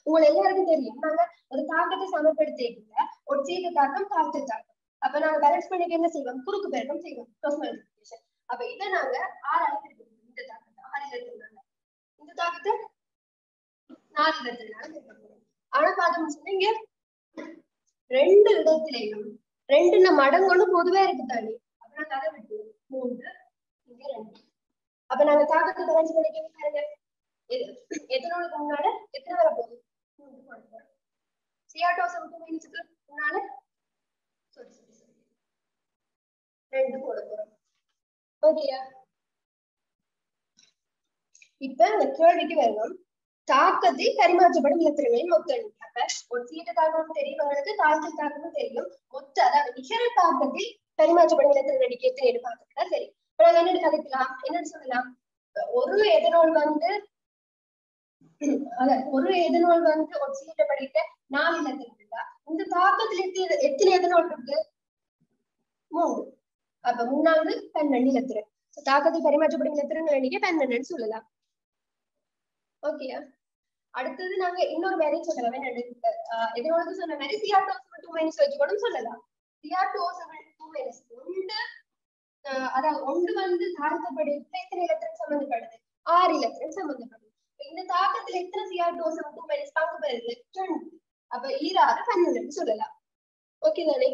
உங்களுக்கு எல்லாருக்கும் தெரியும் நாங்க ஒரு தாக்கத்தை சமப்படுத்திக்கல ஒட்சியேற்ற தாக்கம் காற்று தாக்கம். அப்ப நாங்க பேலன்ஸ் பண்ணிக்க என்ன செய்வோம்? குறுக்கு பெருக்கம் செய்வோம். Cross multiplication. அப்ப இதை நாங்க 6 அளவுக்கு இந்த தாக்கத்தை 6 இலத்திரனால, இந்த தாக்கத்தை 4 இலத்திரனால பெருக்க போறோம். ஆனா பார்த்தோம்னு சொன்னா இங்க 2 இடத்திலையும் 2 மடங்கு பொதுவா இருக்கு தானே. அப்ப நாங்க அதை விட்டு 3 இங்க 2. அப்ப நாங்க தாக்கத்தை பேலன்ஸ் பண்ணிக்க பாருங்க. எத்தனோளுக்கு முன்னால எத்தனை வர போகுது? 3 போட போறோம். Cr2O72 மைனஸ்க்கு முன்னால 2 போட போறோம். ஓகேயா? இப்ப அந்த கேள்விக்கு வரணும். தாக்கத்தில் பரிமாற்றப்படும் இலத்திரன்களின் மொத்த எண்ணிக்கை. அப்ப ஒட்சியேற்ற தாக்கமும் தெரியும், உங்களுக்கு தாக்கல் தாக்கமும் தெரியும். மொத்த அதாவது நிகர தாக்கத்தில் பரிமாற்றப்படும் இலத்திரன் எண்ணிக்கை எத்தனை பார்த்துட்டா சரி. இப்ப நாங்க என்ன கதைக்கலாம்? என்னன்னு சொல்லலாம்? ஒரு எதனால் வந்து ஒட்சியேற்றப்பட்ட 4 இலத்திரன் இருக்கா? இந்த தாக்கத்தில் எத்தனை எதனால் இருக்கு? 3. அப்ப 3வது 12 இலத்திரன். தாக்கத்தில் பரிமாற்றப்படும் இலத்திரன் எண்ணிக்கை 12 சொல்லலாம். ஓகேயா? அடுத்தது நாங்க இன்னொரு வேலை சொல்லலாம். எதனால சொன்ன மாதிரி Cr2O72 மைனஸ் வச்சுக்கூட சொல்லலாம். Cr2O72 மைனஸ் 1 அதாவது 1 வந்து தாக்கப்படுது எத்தனை இலத்திரன் சம்பந்தப்படுது? 6 இலத்திரன் சம்பந்தப்படுது. இந்த தாக்கத்துல எத்தனை Cr2O72 மைனஸ் பங்கு பெறுது? 2. அப்ப 6 12 சொல்லலாம். ஓகே தானே?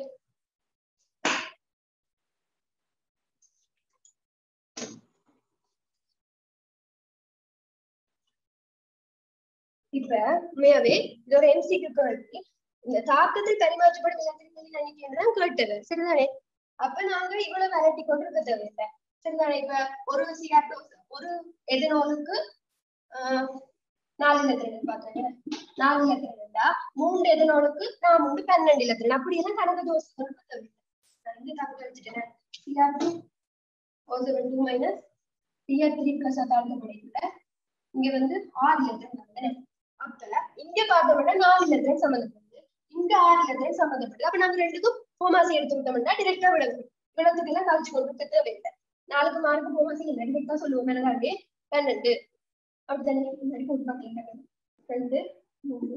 இப்ப உண்மையாவே இது ஒரு MCQ கேள்வி. இந்த தாக்கத்தில் பரிமாற்றப்படும் இலத்திரன்களின் எண்ணிக்கைதான் கேட்டது. சரிதானே? அப்ப நாங்க இவ்வளவு விரட்டி கொண்டு இருக்க தேவையில்லை. சரிதானே? இப்ப ஒரு ஒரு எதனாலுக்கு 4 இலத்திரன் பார்த்தேன். 4 இலத்திரன் இருந்தா 3 எதனாலுக்கு 4 12 இலத்திரன். அப்படி எல்லாம் கணக்கு தோசை தேவையில்லை. இந்த தாக்கத்தை வச்சுட்டேன். Cr2O72 மைனஸ் Cr3 பிளஸ் தாக்கப்படுகிற இங்க வந்து 6 இலத்திரன். அப்ப இங்க பார்த்தோம்னா 4 இலத்திரன் சம்பந்தப்படுது, இங்க 6 இலத்திரன் சம்பந்தப்படுது. அப்ப நாங்க ரெண்டுக்கும் ஹோமாசி எடுத்து விட்டோம்னா டிரெக்டா விளங்கும். கிணத்துக்கு எல்லாம் கழிச்சு கொண்டு தேவையில்லை. 4க்கு மார்க்கு போகாசி இல்லை, இன்னைக்கு தான் சொல்லுவோம் மேலதாண்டே 12 அப்படித்தானே இந்த மாதிரி போட்டு பார்க்கலாம். 2 3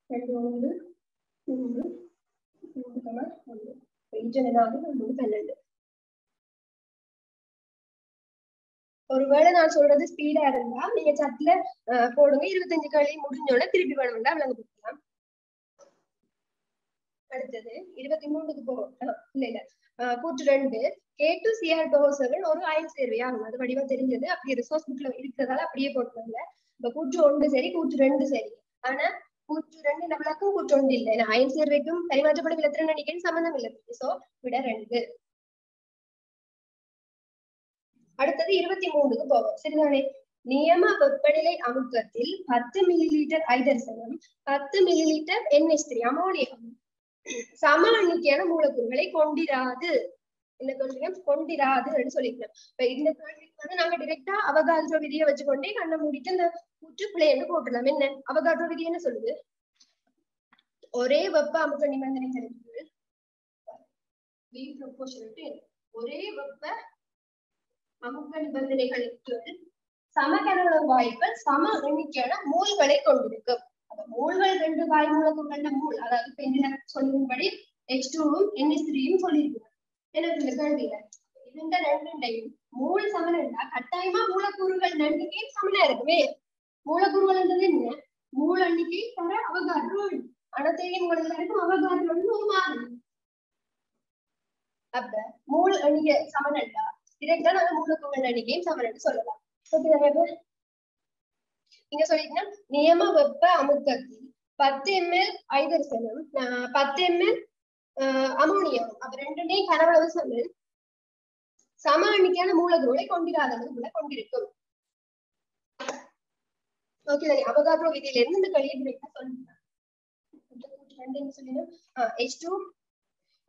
2 1 3 3,1 ஏதாவது 12. ஒருவேளை நான் சொல்றது ஸ்பீடா இருந்தா நீங்க சட்ல போடுங்க. 25 கேள்வி முடிஞ்சோட திருப்பி வேணும்னா விளங்க கொடுக்கலாம். அடுத்தது 23க்கு போவோம். இல்ல கூற்று 2 K2 CR7 ஒரு அயன் சேர்வையாகும். அது வடிவா தெரிஞ்சது. அப்படியே ரிசோர்ஸ் புக்ல இருக்கிறதால அப்படியே போட்டுருங்க. இப்ப கூற்று 1 சரி, கூற்று 2 சரி. ஆனா கூற்று 2 நம்மளுக்கும் கூற்று 1 இல்லை. ஏன்னா அயன் சேர்வைக்கும் பரிமாற்றப்படும் இலத்திரன் எண்ணிக்கையும் சம்பந்தம் இல்லை. சோ விட 2. அடுத்தது 23க்கு போவோம். சரிதானே? நியம வெப்பநிலை அமுக்கத்தில் 10 மில்லிலிட்டர் ஐதரசனம் 10 மில்லிலிட்டர் NH3 அமோனியம் சம எண்ணிக்கையான மூலக்கூறுகளை கொண்டிராது. இந்த கேள்வியும் கொண்டிராதுன்னு சொல்லிக்கிறோம். இப்ப இந்த கேள்விக்கு வந்து நாங்க டிரெக்டா அவகாட்ரோ விதியை வச்சுக்கொண்டே கண்ணை மூடிட்டு இந்த கூற்று பிள்ளைன்னு போட்டுடலாம். என்ன அவகாட்ரோ விதி என்ன சொல்லுது? ஒரே வெப்ப அமுக்க நிபந்தனைகளுக்கு ஒரே வெப்ப அமுக்க நிபந்தனைகளுக்கு சம கனவுளவு வாயுக்கள் சம எண்ணிக்கையான மூல்களை கொண்டிருக்கும். மூல்கள் 2 வாயு மூலக்கூறுகள மூல், அதாவது இப்ப இந்த சொல்லும்படி H2வும் NH3யும் சொல்லியிருக்கோம். எனக்கு இந்த கேள்வியில இந்த 2ண்டையும் மூல் சமனா கட்டாயமா மூலக்கூறுகள் எண்ணிக்கையும் சமனா இருக்குமே. மூலக்கூறுகள் என்றது என்ன? மூல எண்ணிக்கை தர அவகாட்ரோ. ஆனா தெரியும் எல்லாருக்கும் அவகாட்ரோ ஒரு மாதிரி. அப்ப மூல் எண்ணிக்கை சமனண்டா டிரெக்டா நாங்க மூலக்கூறுகள் எண்ணிக்கையும் சமன்னு சொல்லலாம். நீங்க சொல்லிட்டீங்கன்னா நியம வெப்ப அமுக்கத்தில் 10 ml ஐதரசனம் 10 ml அமோனியம் அப்ப 2ண்டையும் கனவளவு சம எண்ணிக்கையான மூலக்கூறுகளை கொண்டிராதவர்களை கொண்டிருக்கும். ஓகே, அவகாட்ரோ விதியில இருந்து இந்த கழிவு சொல்லுங்க. H2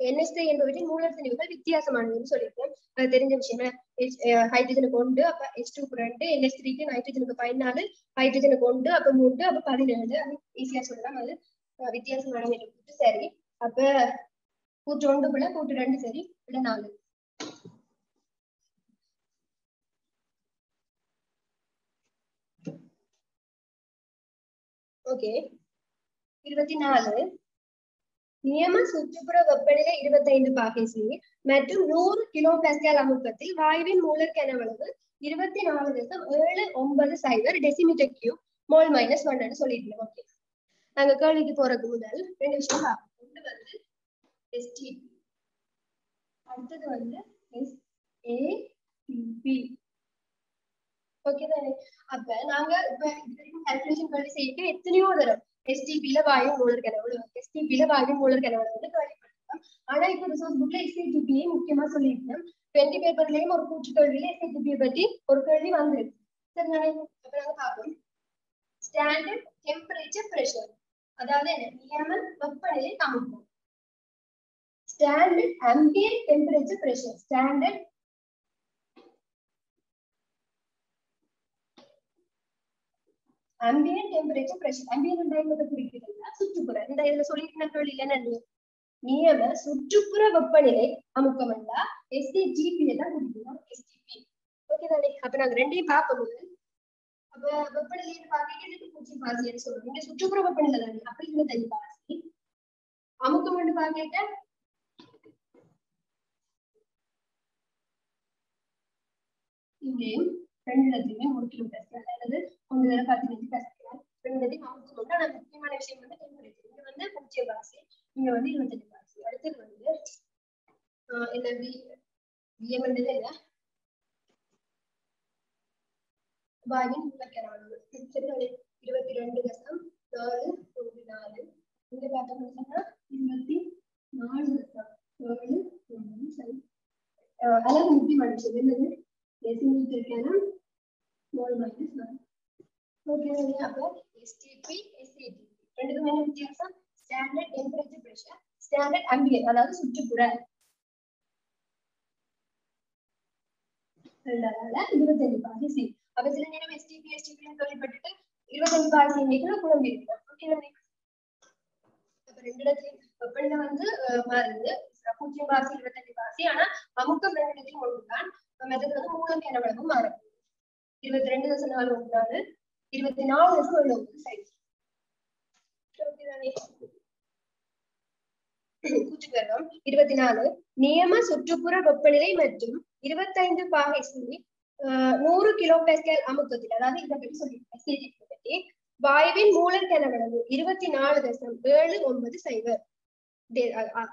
NH3 என்பவற்றின் மூலர் திணிவுகள் வித்தியாசமானதுன்னு சொல்லியிருக்கோம். அது தெரிஞ்ச விஷயம். ஹைட்ரஜனுக்கு 1 அப்ப H2க்கு 2, NH3க்கு நைட்ரஜனுக்கு 14, ஹைட்ரஜனுக்கு 1 அப்ப 3 அப்ப 17. அது ஈஸியா சொல்லலாம். அது வித்தியாசமான சரி. அப்ப கூற்று 1 பிள்ளை, கூற்று 2 சரி, பிள்ளை 4. ஓகே, 24 நியம சுற்றுப்புற வெப்பநிலை 25 பாகை மற்றும் 100 கிலோ பாஸ்கல் அமுக்கத்தில் வாயுவின் மூலர் கனவளவு 24.790 டெசிமீட்டர் கியூப் மோல் மைனஸ் 1 சொல்லிருக்கோம். ஓகே, நாங்க கேள்விக்கு போறதுக்கு முதல் 2 விஷயம் பார்ப்போம். ஒன்று வந்து STP, அடுத்தது வந்து SATP. ஓகே தானே? அப்ப நாங்க இப்ப கால்குலேஷன் கேள்வி செய்ய எத்தனையோ தரம் STP-ல வாயு மூலர் கனவளவு, STP-ல வாயு மூலர் கனவளவு வந்து கேள்விப்பட்டிருக்கோம். ஆனா இப்ப ரிசோர்ஸ் புக்ல SATP-யை முக்கியமா சொல்லியிருக்கோம். 20 பேப்பர்லயும் ஒரு கூற்று கேள்வியில SATP-யை பற்றி ஒரு கேள்வி வந்திருக்கு. சரிதானே? அப்ப நாங்க பார்ப்போம். ஸ்டாண்டர்ட் டெம்பரேச்சர் பிரஷர், அதாவது என்ன? நியம வெப்பநிலை அமுக்கம். Standard ambient temperature pressure, standard ambient temperature pressure. ambient என்பது குறிப்பிடுறதுனா சுற்றுப்புற. இந்த இதுல சொல்லிருக்கிற கேள்வி என்ன? நியம சுற்றுப்புற வெப்பநிலை அமுக்கம் என்றா SATP-யை தான் குறிப்பிடணும். STP. ஓகே தானே? அப்ப நாங்க ரெண்டையும் பார்க்கும்போது அப்ப வெப்பநிலையை பார்க்க பூச்சி பாசின்னு சொல்றோம். இங்க சுற்றுப்புற வெப்பநிலை தானே, அப்ப இந்த தனி பாசி அமுக்கம் என்று பார்க்க இங்கேயும் 2 1 பாஸ்கல் அல்லது 1.10 பாஸ்கல். 2 அமுக்கம் வந்து ஆனா முக்கியமான விஷயம் வந்து டெம்பரேச்சர். இங்க வந்து பூச்சி பாசி, இங்க வந்து 25 பாசி. அடுத்தது வந்து என்ன விஎம் என்றது என்ன? வாயுவின் மூலர் கனவளவு 22.414. இங்க பார்த்தோம்னா 24.7. அதாவது முக்கியமான விஷயம் என்னது? டெசிமீட்டர் கனம் மோல் மைனஸ் 1. ஓகே, அப்ப STP SATP ரெண்டுக்கும் என்ன வித்தியாசம்? Standard temperature pressure, standard ambient அதாவது சுற்றுப்புற. 25 பாசி சி. அப்ப சில நேரம் STP STP கேள்விப்பட்டுட்டு 25 பாசி இன்னைக்கு குழம்பு இருக்கு. ஓகே, அப்ப ரெண்டு இடத்துலயும் வெப்பநிலை வந்து மாறுது. பூஜ்ஜியம் பாசி 25 பாசி. ஆனா அமுக்கம் ரெண்டு இடத்துலயும் ஒன்றுதான். மெத்தட் வந்து மூலம் கனவளவு மாறுது. 22.4 24.9 சைஸ். கூற்றுப்பெறும் 24 நியம சுற்றுப்புற வெப்பநிலை மற்றும் 25 பாகை 100 கிலோ பாஸ்கல் அமுக்கத்தில், அதாவது இதை பற்றி சொல்லியிருக்கேன், வாயுவின் மூல கனவளவு 24.790.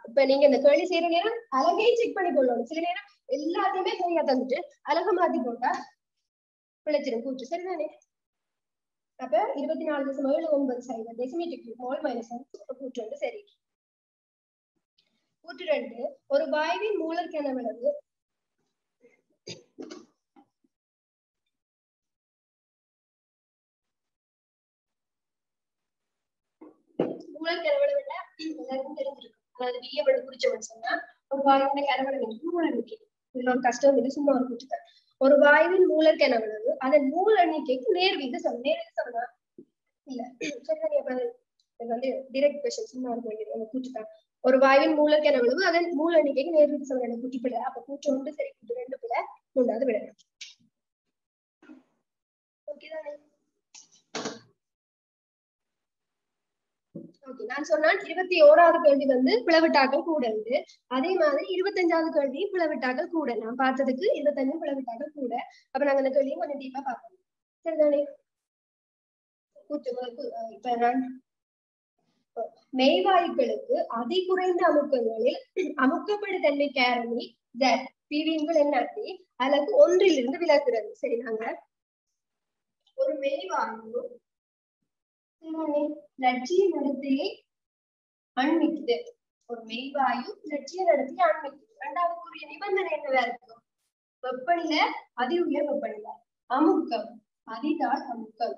இப்ப நீங்க இந்த கேள்வி செய்யற நேரம் அழகையும் செக் பண்ணி கொள்ளணும். சில நேரம் எல்லாத்தையுமே சரியா தந்துட்டு அழகை மாத்தி போட்டா பிழைச்சிடும் கூற்று. சரிதானே? அப்ப 24.790 டெசிமீட்டர் மோல் மைனஸ் கூற்று வந்து சரி. கூற்று 2 ஒரு வாயுவின் மூலர் கனவளவு மூலர் கனவளவு எல்லாருக்கும் தெரிஞ்சிருக்கும். அதாவது வியப்பட குறிச்சவன் சொன்னா ஒரு வாயுவின் கனவளவு மூல எண்ணிக்கை. இதுல ஒரு கஷ்டம் இது சும்மா ஒரு கூற்றுதான். ஒரு வாயுவின் மூலர் கனவளவு அதன் மூல எண்ணிக்கைக்கு நேர் விகிதம். நேர் விகிதம்னா இல்ல சரி வந்து டிரெக்ட் கொஸ்டின் சும்மா இருக்க வேண்டியது அந்த கூற்றுதான். ஒரு வாயுவின் மூலர் கனவளவு அதன் மூல எண்ணிக்கைக்கு நேர் விகிதம் எனக்கு கூற்று பிள்ளை. அப்ப கூற்று 1 சரி, கூற்று 2 பிள்ளை, 3வது விட. ஓகேதானே? ஓகே, நான் சொன்னால் 21வது கேள்வி வந்து பிளவிட்டாக்கள் கூட இருந்து, அதே மாதிரி 25வது கேள்வி பிளவிட்டாக்கள் கூட. நான் பார்த்ததுக்கு 25 பிளவிட்டாக்கள் கூட. அப்ப நாங்க அந்த கேள்வியும் கொஞ்சம் டீப்பா பார்ப்போம். சரிதானே? இப்ப நான் மெய்வாயுக்களுக்கு அதி குறைந்த அமுக்கங்களில் அமுக்கப்படுதன்மை காரணி Z பிவிங்கள் என்னாட்டி அலகு 1 விலகுறது. சரி, நாங்க ஒரு மெய்வாயு லட்சிய நடத்தையை அண்மிக்குது. ஒரு மெய்வாயு லட்சிய நடத்தையை அண்மிக்குது. இரண்டாவதுக்குரிய நிபந்தனை என்னவா இருக்கும்? வெப்பநிலை அதி உயர் வெப்பநிலை, அமுக்கம் அதிதாழ் அமுக்கம்.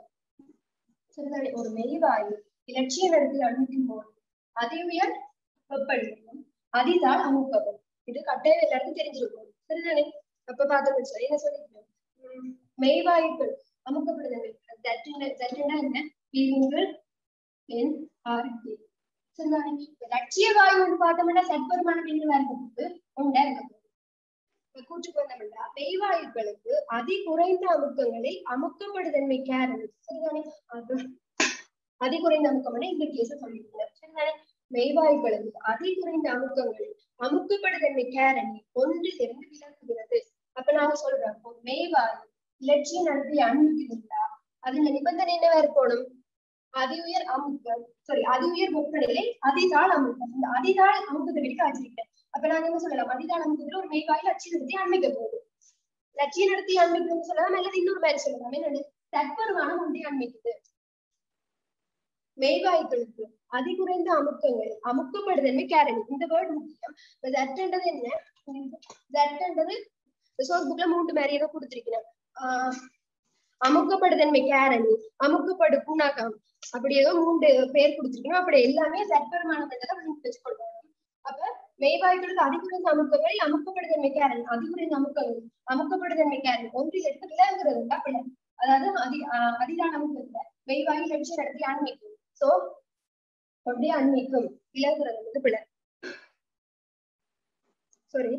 சரிதானே? ஒரு மெய்வாயு இலட்சிய நடத்தையை அண்மிக்கும் போது அதி உயர் வெப்பநிலையும் அதிதாழ் அமுக்கமும். இது கட்டாயம் எல்லாருக்கும் தெரிஞ்சிருக்கும். சரிதானே? அப்ப பார்த்தோம் என்ன சொல்லிருக்கோம்? மெய்வாயுக்கள் அமுக்கப்படுதல் என்ன? லட்சிய வாயு பார்த்தோம்னா சட்பெருமானம் என்னவா இருக்க ஒன்றா இருக்க. கூற்றுக்கு வந்தோம்னா மெய்வாயுக்களுக்கு அதி குறைந்த அமுக்கங்களில் அமுக்கப்படுதன்மை காரணி. சரிதானே? அதி குறைந்த அமுக்கம்னா இந்த கேஸ சொல்லிருக்கேன். சரிதானே? மெய்வாயுக்களுக்கு அதி குறைந்த அமுக்கங்களில் அமுக்கப்படுதன்மை காரணி 1 விலகுகிறது. அப்ப நாங்க சொல்றோம் மெய்வாயு இலட்சிய நடத்தையை அண்மிக்குதுண்டா அதுல நிபந்தனை என்னவா இருக்கணும்? அதி உயர் அமுக்கம் அதி உயர் வெப்பநிலை அதிதாழ் அமுக்கம். இந்த அதிதாழ் அமுக்கத்தை வெளி காய்ச்சிருக்கேன். அப்ப நான் என்ன சொல்லலாம்? அதிதாழ் அமுக்கத்துல ஒரு மெய்வாயு லட்சிய நடத்தையை அண்மிக்க போகுது. லட்சிய நடத்தையை அண்மிக்குதுன்னு சொல்லலாம், அல்லது இன்னொரு மாதிரி சொல்லலாம். என்னது? தற்பெருமானம் ஒன்றை அண்மிக்குது. மெய்வாயுக்களுக்கு அதி குறைந்த அமுக்கங்கள் அமுக்கப்படுதன்மை காரணி. இந்த வேர்டு முக்கியம். ஜட்ன்றது என்ன? ஜட்ன்றது ரிசோர்ஸ் புக்ல 3 மாதிரி ஏதோ கொடுத்திருக்கிறேன். அமுக்கப்படுதன்மை காரணி, அமுக்கப்படு குணகம், அப்படி ஏதோ 3 பேர் கொடுத்திருக்கணும். அப்படி எல்லாமே தற்பெருமானம் வச்சுக்கொள்வாங்க. அப்ப மெய்வாயுக்களுக்கு அதி குறைந்த அமுக்கங்கள் அமுக்கப்படுதன்மை காரணி, அதி குறைந்த அமுக்கங்கள் அமுக்கப்படுதன்மை காரணி 1 விலகுறது. அப்படி அதாவது அதிதான அமுக்கத்துல மெய்வாயு லட்சிய நடத்தி அண்மிக்கும். சோ அப்படியே அண்மிக்கும் விலகுறது பிள்ளை. சாரி.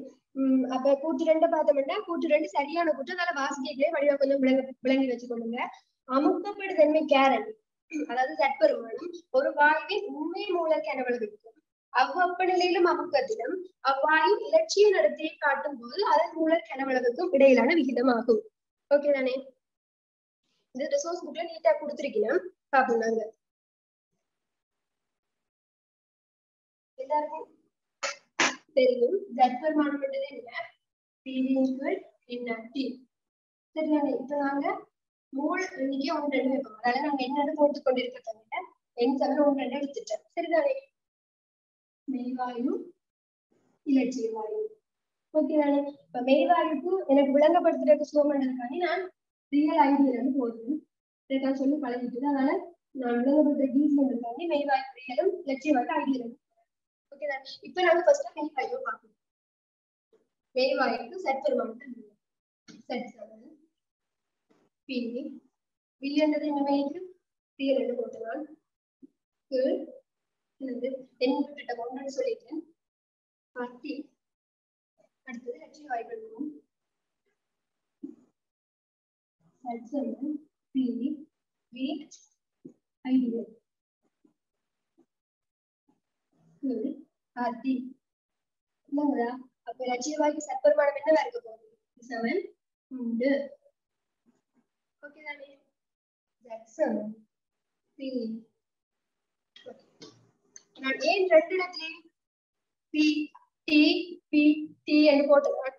அப்ப கூற்று 2 பார்த்தோம்னா கூற்று 2 சரியான கூற்று. அதனால வாசிக்கைகளே வடிவா கொஞ்சம் விளங்கி வச்சுக்கொள்ளுங்க. அமுக்கப்படுதன்மை காரணி அதாவது தற்பெருமானம் ஒரு வாயுவின் உண்மை மூல கனவளவிற்கும் அவ்வப்பநிலையிலும் அமுக்கத்திலும் அவ்வாயு இலட்சிய நடத்தையை காட்டும் போது அதன் மூல கனவளவுக்கும் இடையிலான விகிதம் ஆகும். ஓகே தானே? இந்த ரிசோர்ஸ் புக்ல நீட்டா கொடுத்திருக்கீங்க, பாப்போம். நாங்க எல்லாருக்கும் தெரியும் தற்பெருமானம் என்ன? சரிதானே? இப்ப நாங்க மூல் எண்ணிக்கை 1 2 வைப்போம். அதாவது நாங்க என்னது போட்டு கொண்டிருக்கிறத எண் 7 1 2 எடுத்துட்டோம். சரிதானே? மெய்வாயு இலட்சிய வாயு. ஓகேதானே? இப்ப மெய்வாயுக்கு எனக்கு விளங்கப்படுத்துறதுக்கு சுலபமானதுக்காண்டி நான் ரியல் ஐடியா போடுறேன். இதைத்தான் சொல்லி பழகிட்டு அதனால நான் விளங்கப்படுத்துற டீசலுக்காண்டி மெய்வாயு ரியலும் இலட்சிய வாயு ஐடியா. ஓகேதானே? இப்ப நாங்க ஃபர்ஸ்ட் மெய்வாயு பார்க்கணும். மெய்வாயுக்கு சட்பெருமானத்தை என்றது என்ன? ரியல் என்று போட்டனால் என் விட்டுட்ட ஒன்றுன்னு சொல்லிட்டேன். பத்தி அடுத்தது HCl பண்ணுவோம். H7 P V ideal Aarthi இல்லைங்களா? அப்ப HCl சற்பரிமாணம் என்ன இருக்க போகுது? 7 உண்டு. ஓகே தானே? H7 P நான் ஏன் ரெண்டு இடத்துலயும் P T P T என்று போட்டுருக்கேன்.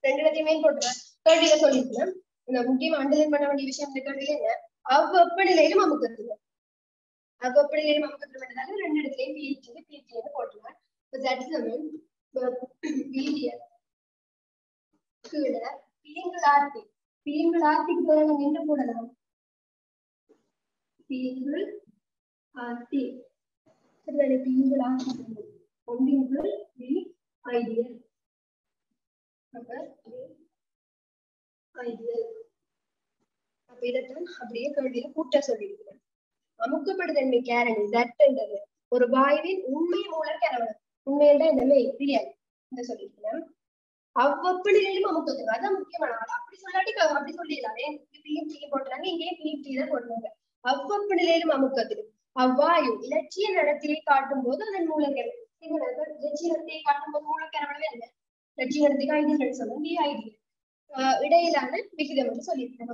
ரெண்டு இடத்தையுமே போட்டுருக்கேன். கேள்வியில சொல்லிருக்கேன். இந்த முக்கியமா அண்டர்லைன் பண்ண வேண்டிய விஷயம் இந்த கேள்வியில என்ன? அவ்வப்பநிலையிலும் அமுக்கத்துல அவ்வப்பநிலையிலும் அமுக்கத்துல ரெண்டு இடத்துலயும் PT போட்டுருக்கேன். கீழே பீங்குளார்த்தி பீங்குளார்த்திக்கு போறாங்க என்ன போடலாம்? பீங்குள் ஆர்த்தி பீங்குளார்த்தி ஒன்றின்குள் வி ஐடியல் அப்ப இதைத்தான் அப்படியே கேள்வியில கூட்ட சொல்லியிருக்கிறேன். அமுக்கப்படுதன்மை கேரணி தட்டுன்றது ஒரு வாயுவின் உண்மை மூல கரவணம். உண்மையா என்னமே ரியல் இந்த சொல்லியிருக்கிறேன். அவ்வப்பநிலையிலும் அமுக்கத்துக்கு அதான் முக்கியமான அப்படி சொல்லாட்டி அப்படி சொல்லிடலாம். பிஎம்டி போட்டுறாங்க, இங்கே பிஎம்டி தான் போடுறாங்க. அவ்வப்பநிலையிலும் அமுக்கத்துக்கு அவ்வாயு இலட்சிய நடத்தையை காட்டும் போது அதன் மூலக்கரம் இலட்சிய நடத்தையை காட்டும் போது மூலக்கரவணம் என்ன? இலட்சிய நடத்தைக்கு ஐடியல் சொல்லுங்க. ஐடியல் இடையிலான விகிதம் என்று சொல்லியிருக்கோம்.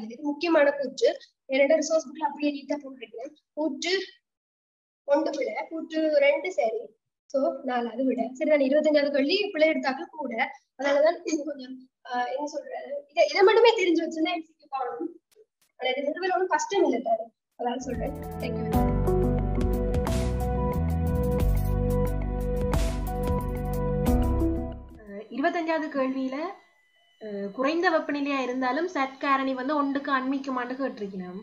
இது முக்கியமான கூற்று. என்னோட ரிசோர்ஸ் புக்ல அப்படியே நீட்டா போட்டிருக்கேன். கூற்று ஒன்று பிள்ளை, கூற்று ரெண்டு சரி. சோ 4 அது விட சரி. நான் 25வது கல்வி பிள்ளை எடுத்தாக்க கூட, அதனாலதான் கொஞ்சம் என்ன சொல்றது, இதை மட்டுமே தெரிஞ்சு வச்சிருந்தா எம்சிக்யூ காணும். ஆனா இது நிறுவனம் ஒன்றும் கஷ்டம் இல்லை தாரு. அதான் சொல்றேன். தேங்க்யூ. 25வது கேள்வியில குறைந்த வெப்பநிலையா இருந்தாலும் சட் காரணி வந்து ஒன்றுக்கு அண்மிக்குமான்னு கேட்டிருக்கணும்.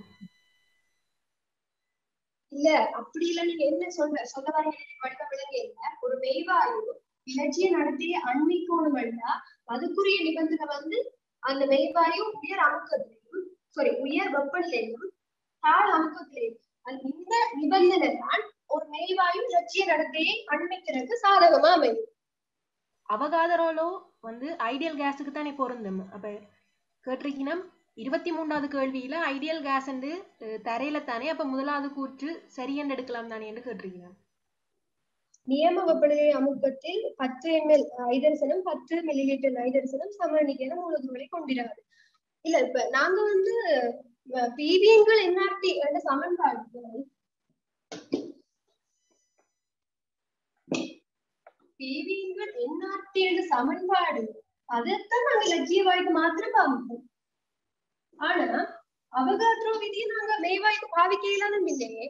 இல்ல அப்படி இல்ல. நீங்க என்ன சொல்ல வரீங்க? படிக்க விளங்க இல்ல. ஒரு மெய்வாயு இலட்சிய நடத்தையை அண்மிக்கணும்னா அதுக்குரிய நிபந்தனை வந்து அந்த மெய்வாயு உயர் அமுக்கத்திலையும் உயர் வெப்பநிலையிலும் தாழ் அமுக்கத்திலையும் இந்த நிபந்தனை தான் ஒரு மெய்வாயு இலட்சிய நடத்தையை அண்மிக்கிறதுக்கு சாதகமா அமையும். அவகாதரோலோ வந்து ஐடியல் கேஸுக்கு தானே பொருந்தும். அப்ப கேட்டிருக்கணும் 23வது கேள்வியில ஐடியல் கேஸ் என்று தரையில தானே. அப்ப முதலாவது கூற்று சரியென்று எடுக்கலாம் தானே என்று கேட்டிருக்கணும். நியம வெப்பநிலை அமுக்கத்தில் 10 ml ஐதரசனம் 10 ml ஐதரசனம் சம எண்ணிக்கையான மூலக்கூறுகளை கொண்டிராது. இல்ல இப்ப நாங்க வந்து பிவிங்கள் என்ஆர்டி என்ற சமன்பாடு பிவிங்கள் என்ஆர்டி என்ற சமன்பாடு அதைத்தான் நாங்க இலட்சிய வாய்க்கு மாத்திரம் பாவிப்போம். ஆனா அவகாட்ரோ விதியை நாங்க மெய்வாய்க்கு பாவிக்க இயலாதும் இல்லையே.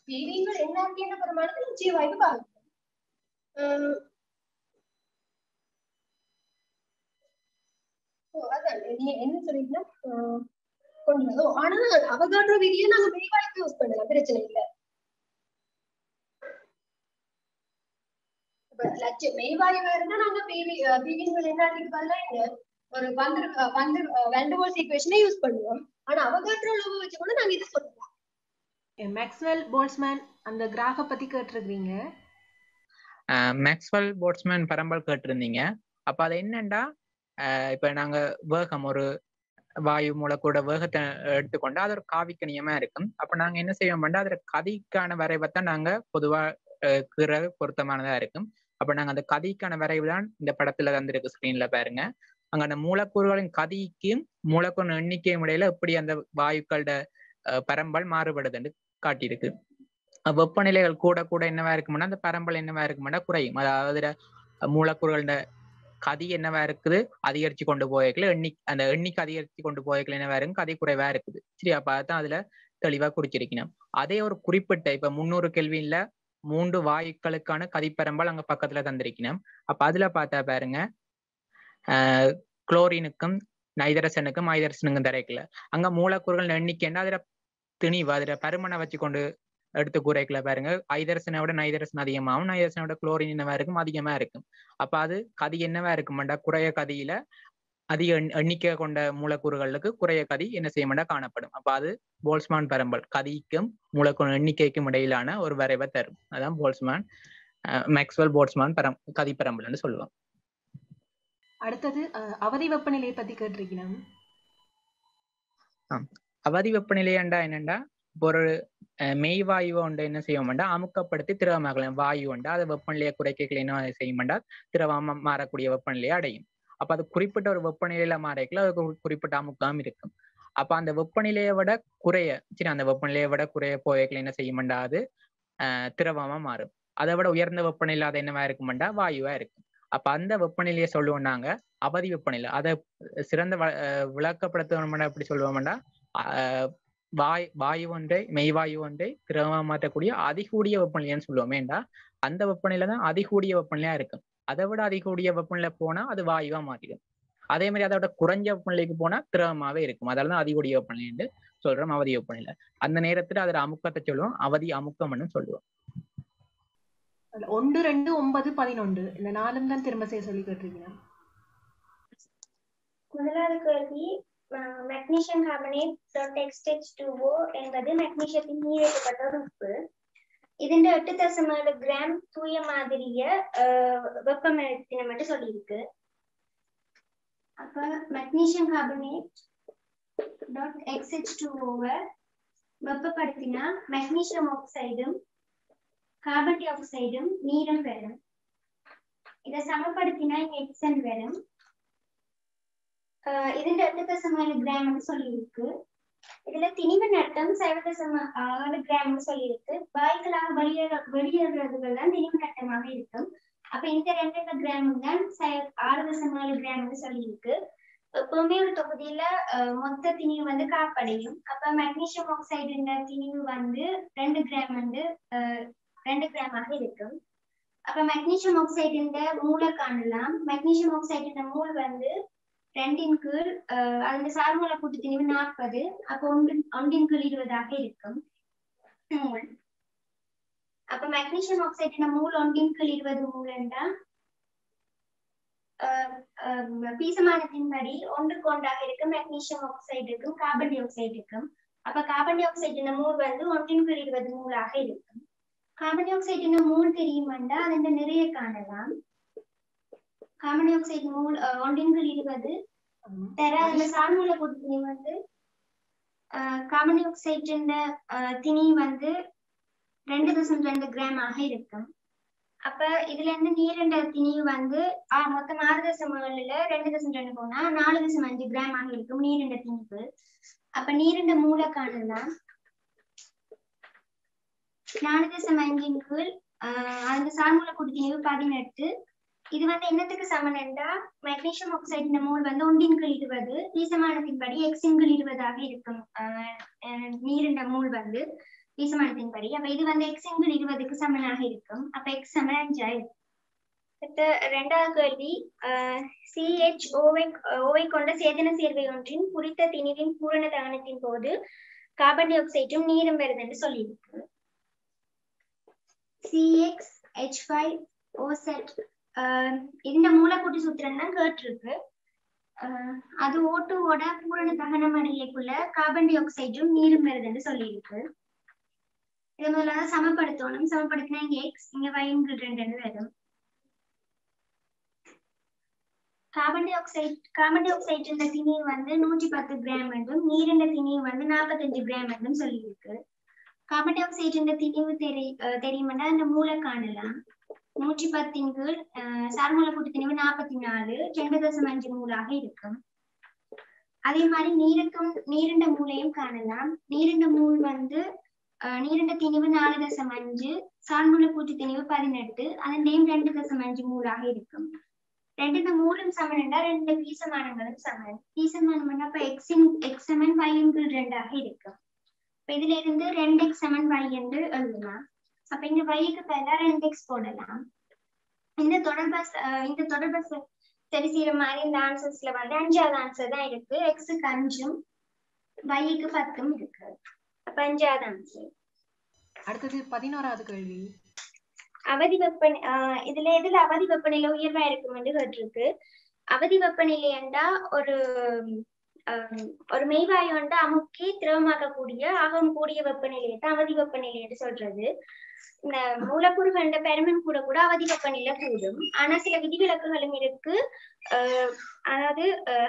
பிவிங்கள் என்ஆர்டி என்ற பிரமாணத்தை இலட்சிய வாய்க்கு பாவிப்போம். அதான் நீ என்ன சொல்றீங்கன்னா கொண்டு. ஆனா அவகாட்ரோ விதியை நாங்க மெய்வாய்க்கு யூஸ் பண்ணலாம், பிரச்சனை இல்லை. மெய்வாயு இருந்தா நாங்க பிவிங்கள் என்ஆர்டிக்கு பதிலா ஒரு வாண்டர்வால்ஸ் ஈக்குவேஷனை யூஸ் பண்ணுவோம். ஆனா அவகாட்ரோ லோ வச்சு கூட நாங்க இதை சொல்லலாம். மேக்ஸ்வெல் போல்ட்ஸ்மேன் அந்த கிராஃபை பத்தி கேட்டிருக்கீங்க. மேக்ஸ்வெல் போல்ட்ஸ்மேன் பரம்பல் கேட்டிருந்தீங்க. அப்ப அது என்னண்டா, இப்ப நாங்க வேகம் ஒரு வாயு மூலக்கூட வேகத்தை எடுத்துக்கொண்டா அது ஒரு காவிக்க நியமா இருக்கும். அப்ப நாங்க என்ன செய்வோம்னா அதோட கதிக்கான வரைவைத்தான் நாங்க பொதுவா கீற பொருத்தமானதா இருக்கும். அப்ப நாங்க அந்த கதிக்கான வரைவு தான் இந்த படத்துல தந்திருக்கு, ஸ்கிரீன்ல பாருங்க. அங்க அந்த மூலக்கூறுகளின் கதிக்கும் மூலக்கூறு எண்ணிக்கையும் இடையில எப்படி அந்த வாயுக்களோட பரம்பல் மாறுபடுதுன்னு காட்டியிருக்கு. வெப்பநிலைகள் கூட கூட என்னவா இருக்கும்னா அந்த பரம்பல் என்னவா இருக்கும்னா குறையும். அதாவது மூலக்கூறுகளோட கதி என்னவா இருக்குது அதிகரிச்சு கொண்டு போய்க்கல, அந்த எண்ணிக்கை அதிகரிச்சு கொண்டு போய்க்கல என்னவா இருக்கும், கதி குறைவா இருக்குது. சரி, அப்ப அதான் அதுல தெளிவா குறிச்சிருக்கணும். அதே ஒரு குறிப்பிட்ட இப்ப 300 கெல்வின்ல 3 வாயுக்களுக்கான கதிப்பரம்பல் அங்க பக்கத்துல தந்திருக்கணும். அப்ப அதுல பார்த்தா பாருங்க, குளோரினுக்கும் நைதரசனுக்கும் ஐதரசனுக்கும் தரைக்கல அங்க மூலக்கூறுகள் எண்ணிக்கைன்னா அதுல திணிவு அதுல பருமனை வச்சு கொண்டு எடுத்து கூரைக்கல பாருங்க. ஐதரசனை விட நைதரசன் அதிகமாகும், நைதரசனை விட குளோரின் என்னவா இருக்கும் அதிகமா இருக்கும். அப்ப அது கதி என்னவா இருக்குமாண்டா குறைய கதியில அதிக எண்ணிக்கை கொண்ட மூலக்கூறுகளுக்கு குறைய கதி என்ன செய்யமாட்டா காணப்படும். அப்ப அது போல்ஸ்மான் பரம்பல் கதிக்கும் மூலக்கூறு எண்ணிக்கைக்கும் இடையிலான ஒரு வரைவை தரும். அதான் மேக்ஸ்வெல் போல்ஸ்மான் கதி பரம்பல்னு சொல்லுவோம். அடுத்தது அவதி வெப்பநிலையை பத்தி கேட்டிருக்கணும். அவதி வெப்பநிலையாண்டா என்னண்டா, ஒரு மெய்வாயு ஒன்று என்ன செய்வோம்டா அமுக்கப்படுத்தி திரவமாகலாம். வாயு உண்டா அதை வெப்பநிலையை குறைக்கல என்ன செய்யும்டா திரவமா மாறக்கூடிய வெப்பநிலையை அடையும். அப்ப அது குறிப்பிட்ட ஒரு வெப்பநிலையில மாறக்கல அதுக்கு குறிப்பிட்ட அமுக்கம் இருக்கும். அப்ப அந்த வெப்பநிலையை விட குறைய அந்த வெப்பநிலையை விட குறைய போய்க்கல என்ன செய்யும்டா அது திரவமா மாறும். அதை விட உயர்ந்த வெப்பநிலை அது என்னவா இருக்கும்டா வாயுவா இருக்கும். அப்ப அந்த வெப்பநிலையை சொல்லுவோம் நாங்க அவதி வெப்பநிலை. அதை சிறந்த விளக்கப்படுத்தணும்னா எப்படி சொல்லுவோம்டா, வாயு ஒன்றை மெய்வாயு ஒன்றை திரவமா மாற்றக்கூடிய அதிகூடிய வெப்பநிலைன்னு சொல்லுவோமேண்டா அந்த வெப்பநிலை தான் அதிகூடிய வெப்பநிலையா இருக்கும். அதை விட அதிகூடிய வெப்பநிலை போனா அது வாயுவா மாறிடும். அதே மாதிரி அதோட குறைஞ்ச வெப்பநிலைக்கு போனா திரவமாவே இருக்கும். அதனாலதான் அதிகூடிய வெப்பநிலை சொல்றோம் அவதி வெப்பநிலை. அந்த நேரத்துல அதோட அமுக்கத்தை சொல்லுவோம் அவதி அமுக்கம்னு சொல்லுவோம். 1, 2, 9, 11 இந்த 4 தான் திரும்ப சொல்லி கேட்டிருக்கீங்க. முதலாவது கேள்வி மெக்னீசியம் கார்பனேட் .XH2O என்பது மெக்னீசியத்தின் நீரேற்றப்பட்ட ஒரு உப்பு. ഇതിന്റെ 8.7 கிராம் தூய மாதிரிய வெப்பமயத்தினை மட்டும் சொல்லியிருக்கு. அப்ப மெக்னீசியம் கார்பனேட் .XH2O வெப்பப்படுத்தினா மெக்னீசியம் ஆக்சைடும் கார்பன் டை ஆக்சைடும் நீரும் வரும். இதை சமப்படுத்தினா இங்க எக்ஸன் வரும். ഇതിന്റെ 8.7 கிராம் சொல்லியிருக்கு. இதுல திணிவு நட்டம் 7.6 கிராம் சொல்லியிருக்கு. வாய்க்களாக வெளியேறுறதுகள் தான் திணிவு நட்டமாக இருக்கும். அப்ப இந்த 2 கிராம் தான் 6.4 கிராம் சொல்லியிருக்கு. எப்பவுமே ஒரு தொகுதியில மொத்த திணிவு வந்து காப்படையும். அப்ப மெக்னீசியம் ஆக்சைடு திணிவு வந்து 2 கிராமாக இருக்கும். அப்ப மெக்னீசியம் ஆக்சைடு மூளை காணலாம். மெக்னீசியம் ஆக்சைடு மூல் வந்து 2 கீழ் அதோட சார்மூல கூட்டு திணிவு 40. அப்ப 1 கீழ் 20 இருக்கும் மூல். அப்ப மெக்னீசியம் ஆக்சைடு மூல் 1 கீழ் 20 மூலண்டா பீசமானத்தின்படி 1க்கு 1 இருக்கு மெக்னீசியம் ஆக்சைடுக்கும் கார்பன் டை ஆக்சைடுக்கும். அப்ப கார்பன் டை ஆக்சைடு மூல் வந்து 1 கீழ் 20 மூலாக இருக்கும். கார்பன் டை ஆக்சைடு மூல் தெரியுமாண்டா அதுல நிறைய காணலாம். கார்பன் டை ஆக்சைடு மூல் 1 கீழ் 20 அதுல சார்மூல கூட்டு திணி வந்து கார்பன் டை ஆக்சைடு திணி வந்து 2.2 கிராம் ஆக இருக்கும். அப்ப இதுல இருந்து நீரண்ட திணிவு வந்து மொத்தம் 6.7ல 2.2 போனா 4.5 கிராம் ஆக இருக்கும் நீரண்ட திணிவு. அப்ப நீரண்ட மூல காணலாம் 4.5 கீழ் அந்த சார்மூல கூட்டு திணிவு 18. இது வந்து என்னத்துக்கு சமனண்டா மெக்னீசியம் ஆக்சைடு மூல் வந்து 1 கீழ் 20 பீசமானத்தின்படி x கீழ் 20 இருக்கும் நீரண்ட மூல் வந்து பீசமானத்தின்படி. அப்ப இது வந்து x கீழ் 20க்கு சமனாக இருக்கும். அப்ப x சமன் 5 ஆயிடும். இரண்டாவது கேள்வி CHOவை கொண்ட சேதன சேர்வை ஒன்றின் குறித்த திணிவின் பூரண தகனத்தின் போது கார்பன் டை ஆக்சைடும் நீரும் வருது என்று சொல்லியிருக்கு. CxH5OZ இந்த மூலக்கூட்டு சூத்திரம் தான் கேட்டிருக்கு. அது O2வோட பூரண தகனம் அடையக்குள்ள கார்பன் டை ஆக்சைடும் நீரும் வருதுன்னு சொல்லியிருக்கு. இது முதல்ல சமப்படுத்தணும். சமப்படுத்தினா இங்க எக்ஸ் இங்க y = 2 வரும். கார்பன் டை ஆக்சைடு திணிவு வந்து 110 கிராம் என்றும் நீரின் திணிவு வந்து 45 கிராம் என்றும் சொல்லியிருக்கு. கார்பன் டை ஆக்சைடு திணிவு தெரியுமெண்டா அந்த மூல காணலாம். 110 கீழ் சார்மூல கூட்டு திணிவு 44 2.5 மூலாக இருக்கும். அதே மாதிரி நீரிண்ட மூலையும் காணலாம். நீரிண்ட மூல் வந்து நீரிண்ட திணிவு 4.5 சார்மூல கூட்டு திணிவு 18 அதன் 2.5 மூலாக இருக்கும். 2 மூலும் சமன்டா 2 பீசமானங்களும் சமன். பீசமானம் அப்ப x சமன் y = 2 ஆக இருக்கும். இதுல இருந்து 2x சமன் y என்று எழுதலாம். அப்ப இங்க y-க்கு பதிலா 2x போடலாம். இந்த தொடர்பை சரி செய்யற மாதிரி இந்த ஆன்சர்ஸ்ல வந்து 5வது ஆன்சர் தான் இருக்கு. x-க்கு 5ம் y-க்கு 10ம் இருக்கு. அப்ப 5வது ஆன்சர். அடுத்தது 11வது கேள்வி. அவதி வெப்பநிலை இதுல எதுல அவதி வெப்பநிலை உயர்வா இருக்கும் என்று கேட்டிருக்கு. அவதி வெப்பநிலை என்றா ஒரு மெய்வாயு வந்து அமுக்கி திரவமாக்கக்கூடிய ஆகவும் கூடிய வெப்பநிலையை தான் அவதி வெப்பநிலை என்று சொல்றது. இந்த மூலக்கூறுகள் பெருமன் கூட கூட அவதி வெப்பநிலை கூடும். ஆனா சில விதிவிலக்குகளும் இருக்கு. அதாவது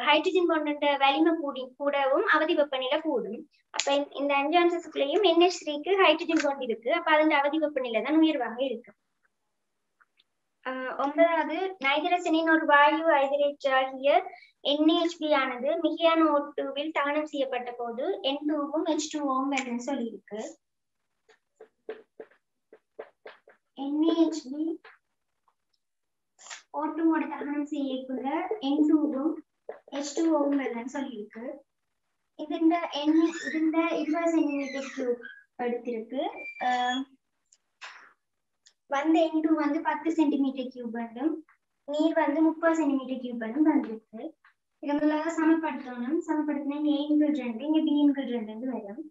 ஹைட்ரஜன் கொண்ட வலிமை கூடவும் அவதி வெப்பநிலை கூடும். அப்ப இந்த 5 அம்சத்துக்குள்ளேயும் NH3க்கு ஹைட்ரஜன் கொண்டு இருக்கு. அப்ப அதன் அவதி வெப்பநிலை தான் உயர்வாக இருக்கு. 9வது நைட்ரஜனின் ஒரு வாயு ஐதரேட் ஆகிய NaHB ஆனது மிகையான O2வில் தானம் செய்யப்பட்ட போது N2வும் H2வும் என்ன சொல்லியிருக்கு. NaHB O2வோட தானம் செய்யக்குள்ள N2வும் H2வும் என்னன்னு சொல்லியிருக்கு. இதுண்ட 20 சென்டிமீட்டர் கியூப் எடுத்திருக்கு. வந்து N2 வந்து 10 சென்டிமீட்டர் கியூப் வந்தும் நீர் வந்து 30 சென்டிமீட்டர் கியூப் வந்தும் வந்திருக்கு. இதை முதலாக சமப்படுத்தணும். சமப்படுத்தினா A/2 இங்க B/2 வரும்.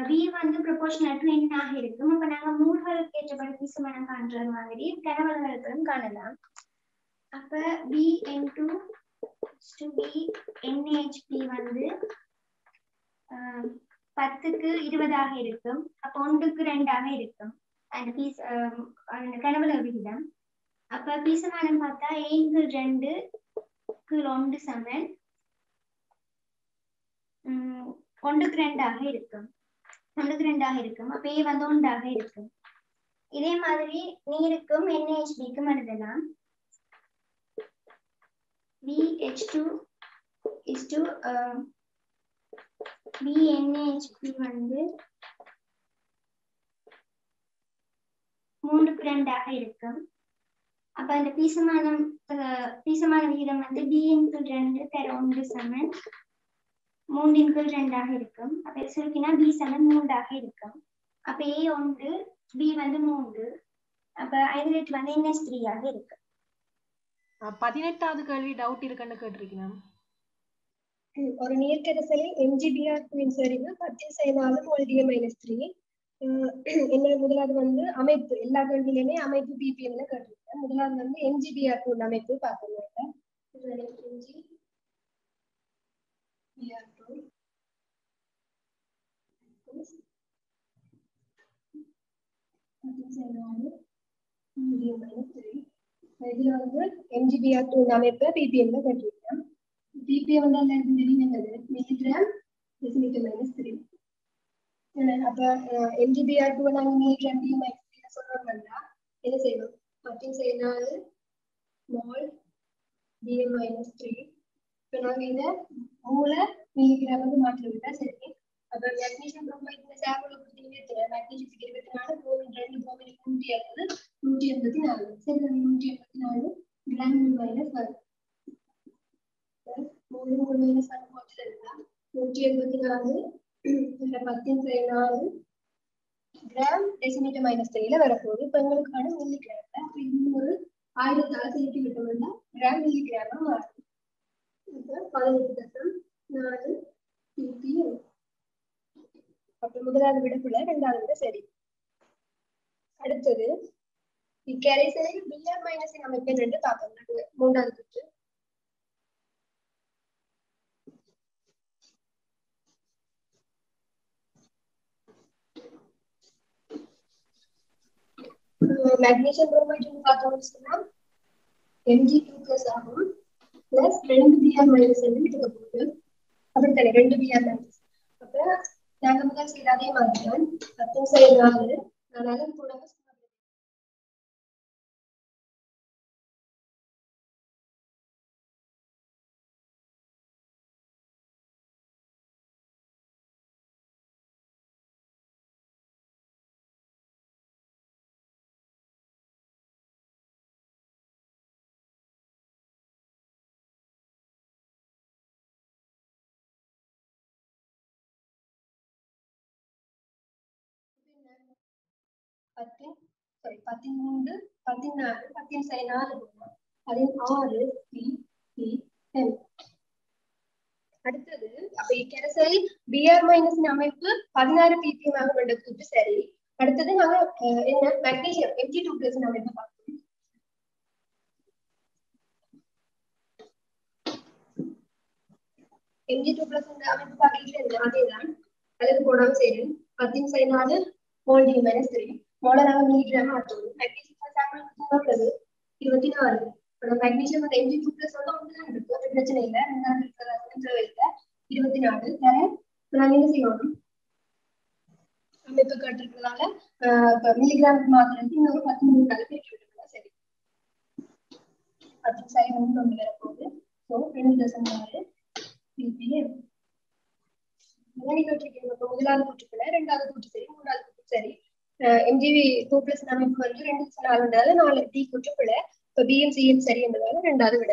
B வந்து ப்ரொபோர்ஷனல் டு N ஆக இருக்கும். அப்ப நாங்க மூல்களுக்கு ஏற்றபடி பிசுமனம் காண்ற மாதிரி கனவளங்களுக்கும் காணலாம். அப்ப B/N2 B NaHB வந்து 10க்கு 20 ஆக இருக்கும். அப்ப 1க்கு 2 ஆக இருக்கும் அந்த கனவள விகிதம். அப்ப பிசுமானம் பார்த்தா A/2க்கு 1 சமன் 1க்கு 2 ஆக இருக்கும். 1க்கு 2 ஆக இருக்கும். அப்ப A வந்து 1 ஆக இருக்கும். இதே மாதிரி நீருக்கும் NaHBக்கும் எழுதலாம். BH2 is to BNaHB வந்து 3க்கு 2 ஆக இருக்கும். அப்ப அந்த பீசமான விகிதம் வந்து B/2 தர 1 சமன் 3/2 ஆக இருக்கும். அப்ப சுருக்கினா B சமன் 3 ஆக இருக்கும். அப்ப A 1 B வந்து 3. அப்ப ஐதரேட் வந்து NH3 ஆக இருக்கு. 18வது கேள்வி டவுட் இருக்குன்னு கேட்டிருக்கேன். ஒரு நீர்க்கரைசலில் MgBr2 செறிவு 10 mol/3. என்ன முதலாவது வந்து அமைப்பு, எல்லா கேள்வியிலுமே அமைப்பு ppm கேட்டிருக்கேன். முதலாவது வந்து MgBr2 அமைப்பு பார்க்கணும். இதுல வந்து MgBr2 அமைப்பு ppm கேட்டிருக்கேன். ppm வந்து அந்த என்னது மில்லிகிராம் டெசிமீட்டர் -3. அப்ப MgBr2 நாங்க மில்லிகிராம் d/3 சொல்றோம்னா என்ன செய்யணும்? 10 mol d/3. இப்ப நாங்க இத மூல மில்லிகிராம் வந்து மாற்றிவிட்டா சரி. அப்ப மேக்னீசியம் குரோமைட் இந்த சாம்பிள் கொடுத்தீங்கன்னா மேக்னீசியம் 24, குரோமின் 2, குரோமின் 180, 184. சரி, 184 கிராம் மைனஸ் 1. 3 மைனஸ் 1 போட்டு இருந்தா 184 10 கிராம் டெசிமீட்டர் -3ல வரப்போகுது. இப்ப எங்களுக்கான மில்லிகிராம்ல அப்ப இன்னொரு 1000 செலுத்தி விட்டோம்னா கிராம் மில்லிகிராமா மாறும். இப்ப 18.4 ppm. அப்ப முதலாவது விடக்குள்ள இரண்டாவது விட சரி. அடுத்தது இக்கரைசலில் Br- அமைப்பு என்று பார்க்கணும். மூன்றாவது சுற்று. மேக்னீசியம் குரோமைட் பார்த்தோம்னு சொன்னா Mg2+ ஆகும் பிளஸ் 2 Br- இருக்க போகுது. அப்படித்தானே 2 Br-. அப்ப நாங்க முதல் செய்த அதே மாதிரி தான் 10 அதனால கூட அடுத்தது அப்ப இக்கரைசல் Br- அமைப்பு 16 ppm ஆக வேண்டியது சரி. அடுத்தது நாங்க என்ன மேக்னீசியம் Mg2+ அமைப்பு பார்க்கணும். Mg2+ இந்த அமைப்பு பாக்கீங்க அதேதான் அல்லது போடாம செய்யணும் 10 sin 4 mol d - 3 மோலை நாங்க மில்லிகிராம் மாற்றணும் மேக்னீசியம் சாம்பிள் உள்ளது 24 அந்த மேக்னீசியம் அந்த Mg2+ வந்து ஒன்று இருக்கு அது பிரச்சனை இல்லை ரெண்டாவது இருக்கிறதா 24 வேற நாங்க என்ன செய்யணும் அமைப்பு காட்டுறதுனால மில்லிகிராம் மாத்திரத்துக்கு இன்னொரு 10 மில்லிகிராம் பிரிச்சு விட்டுருக்கோம் சரி 10 sin 1 ஒன்று வேற போகுது ஸோ 2.6 ppm முதலாவது கூட்டுக்குள்ள ரெண்டாவது கூட்டு சரி மூணாவது கூட்டு சரி Mgv2+ அமைப்பு வந்து 2 4 4 D கூட்டுக்குள்ள இப்போ BMCM சரி என்பதால ரெண்டாவது விட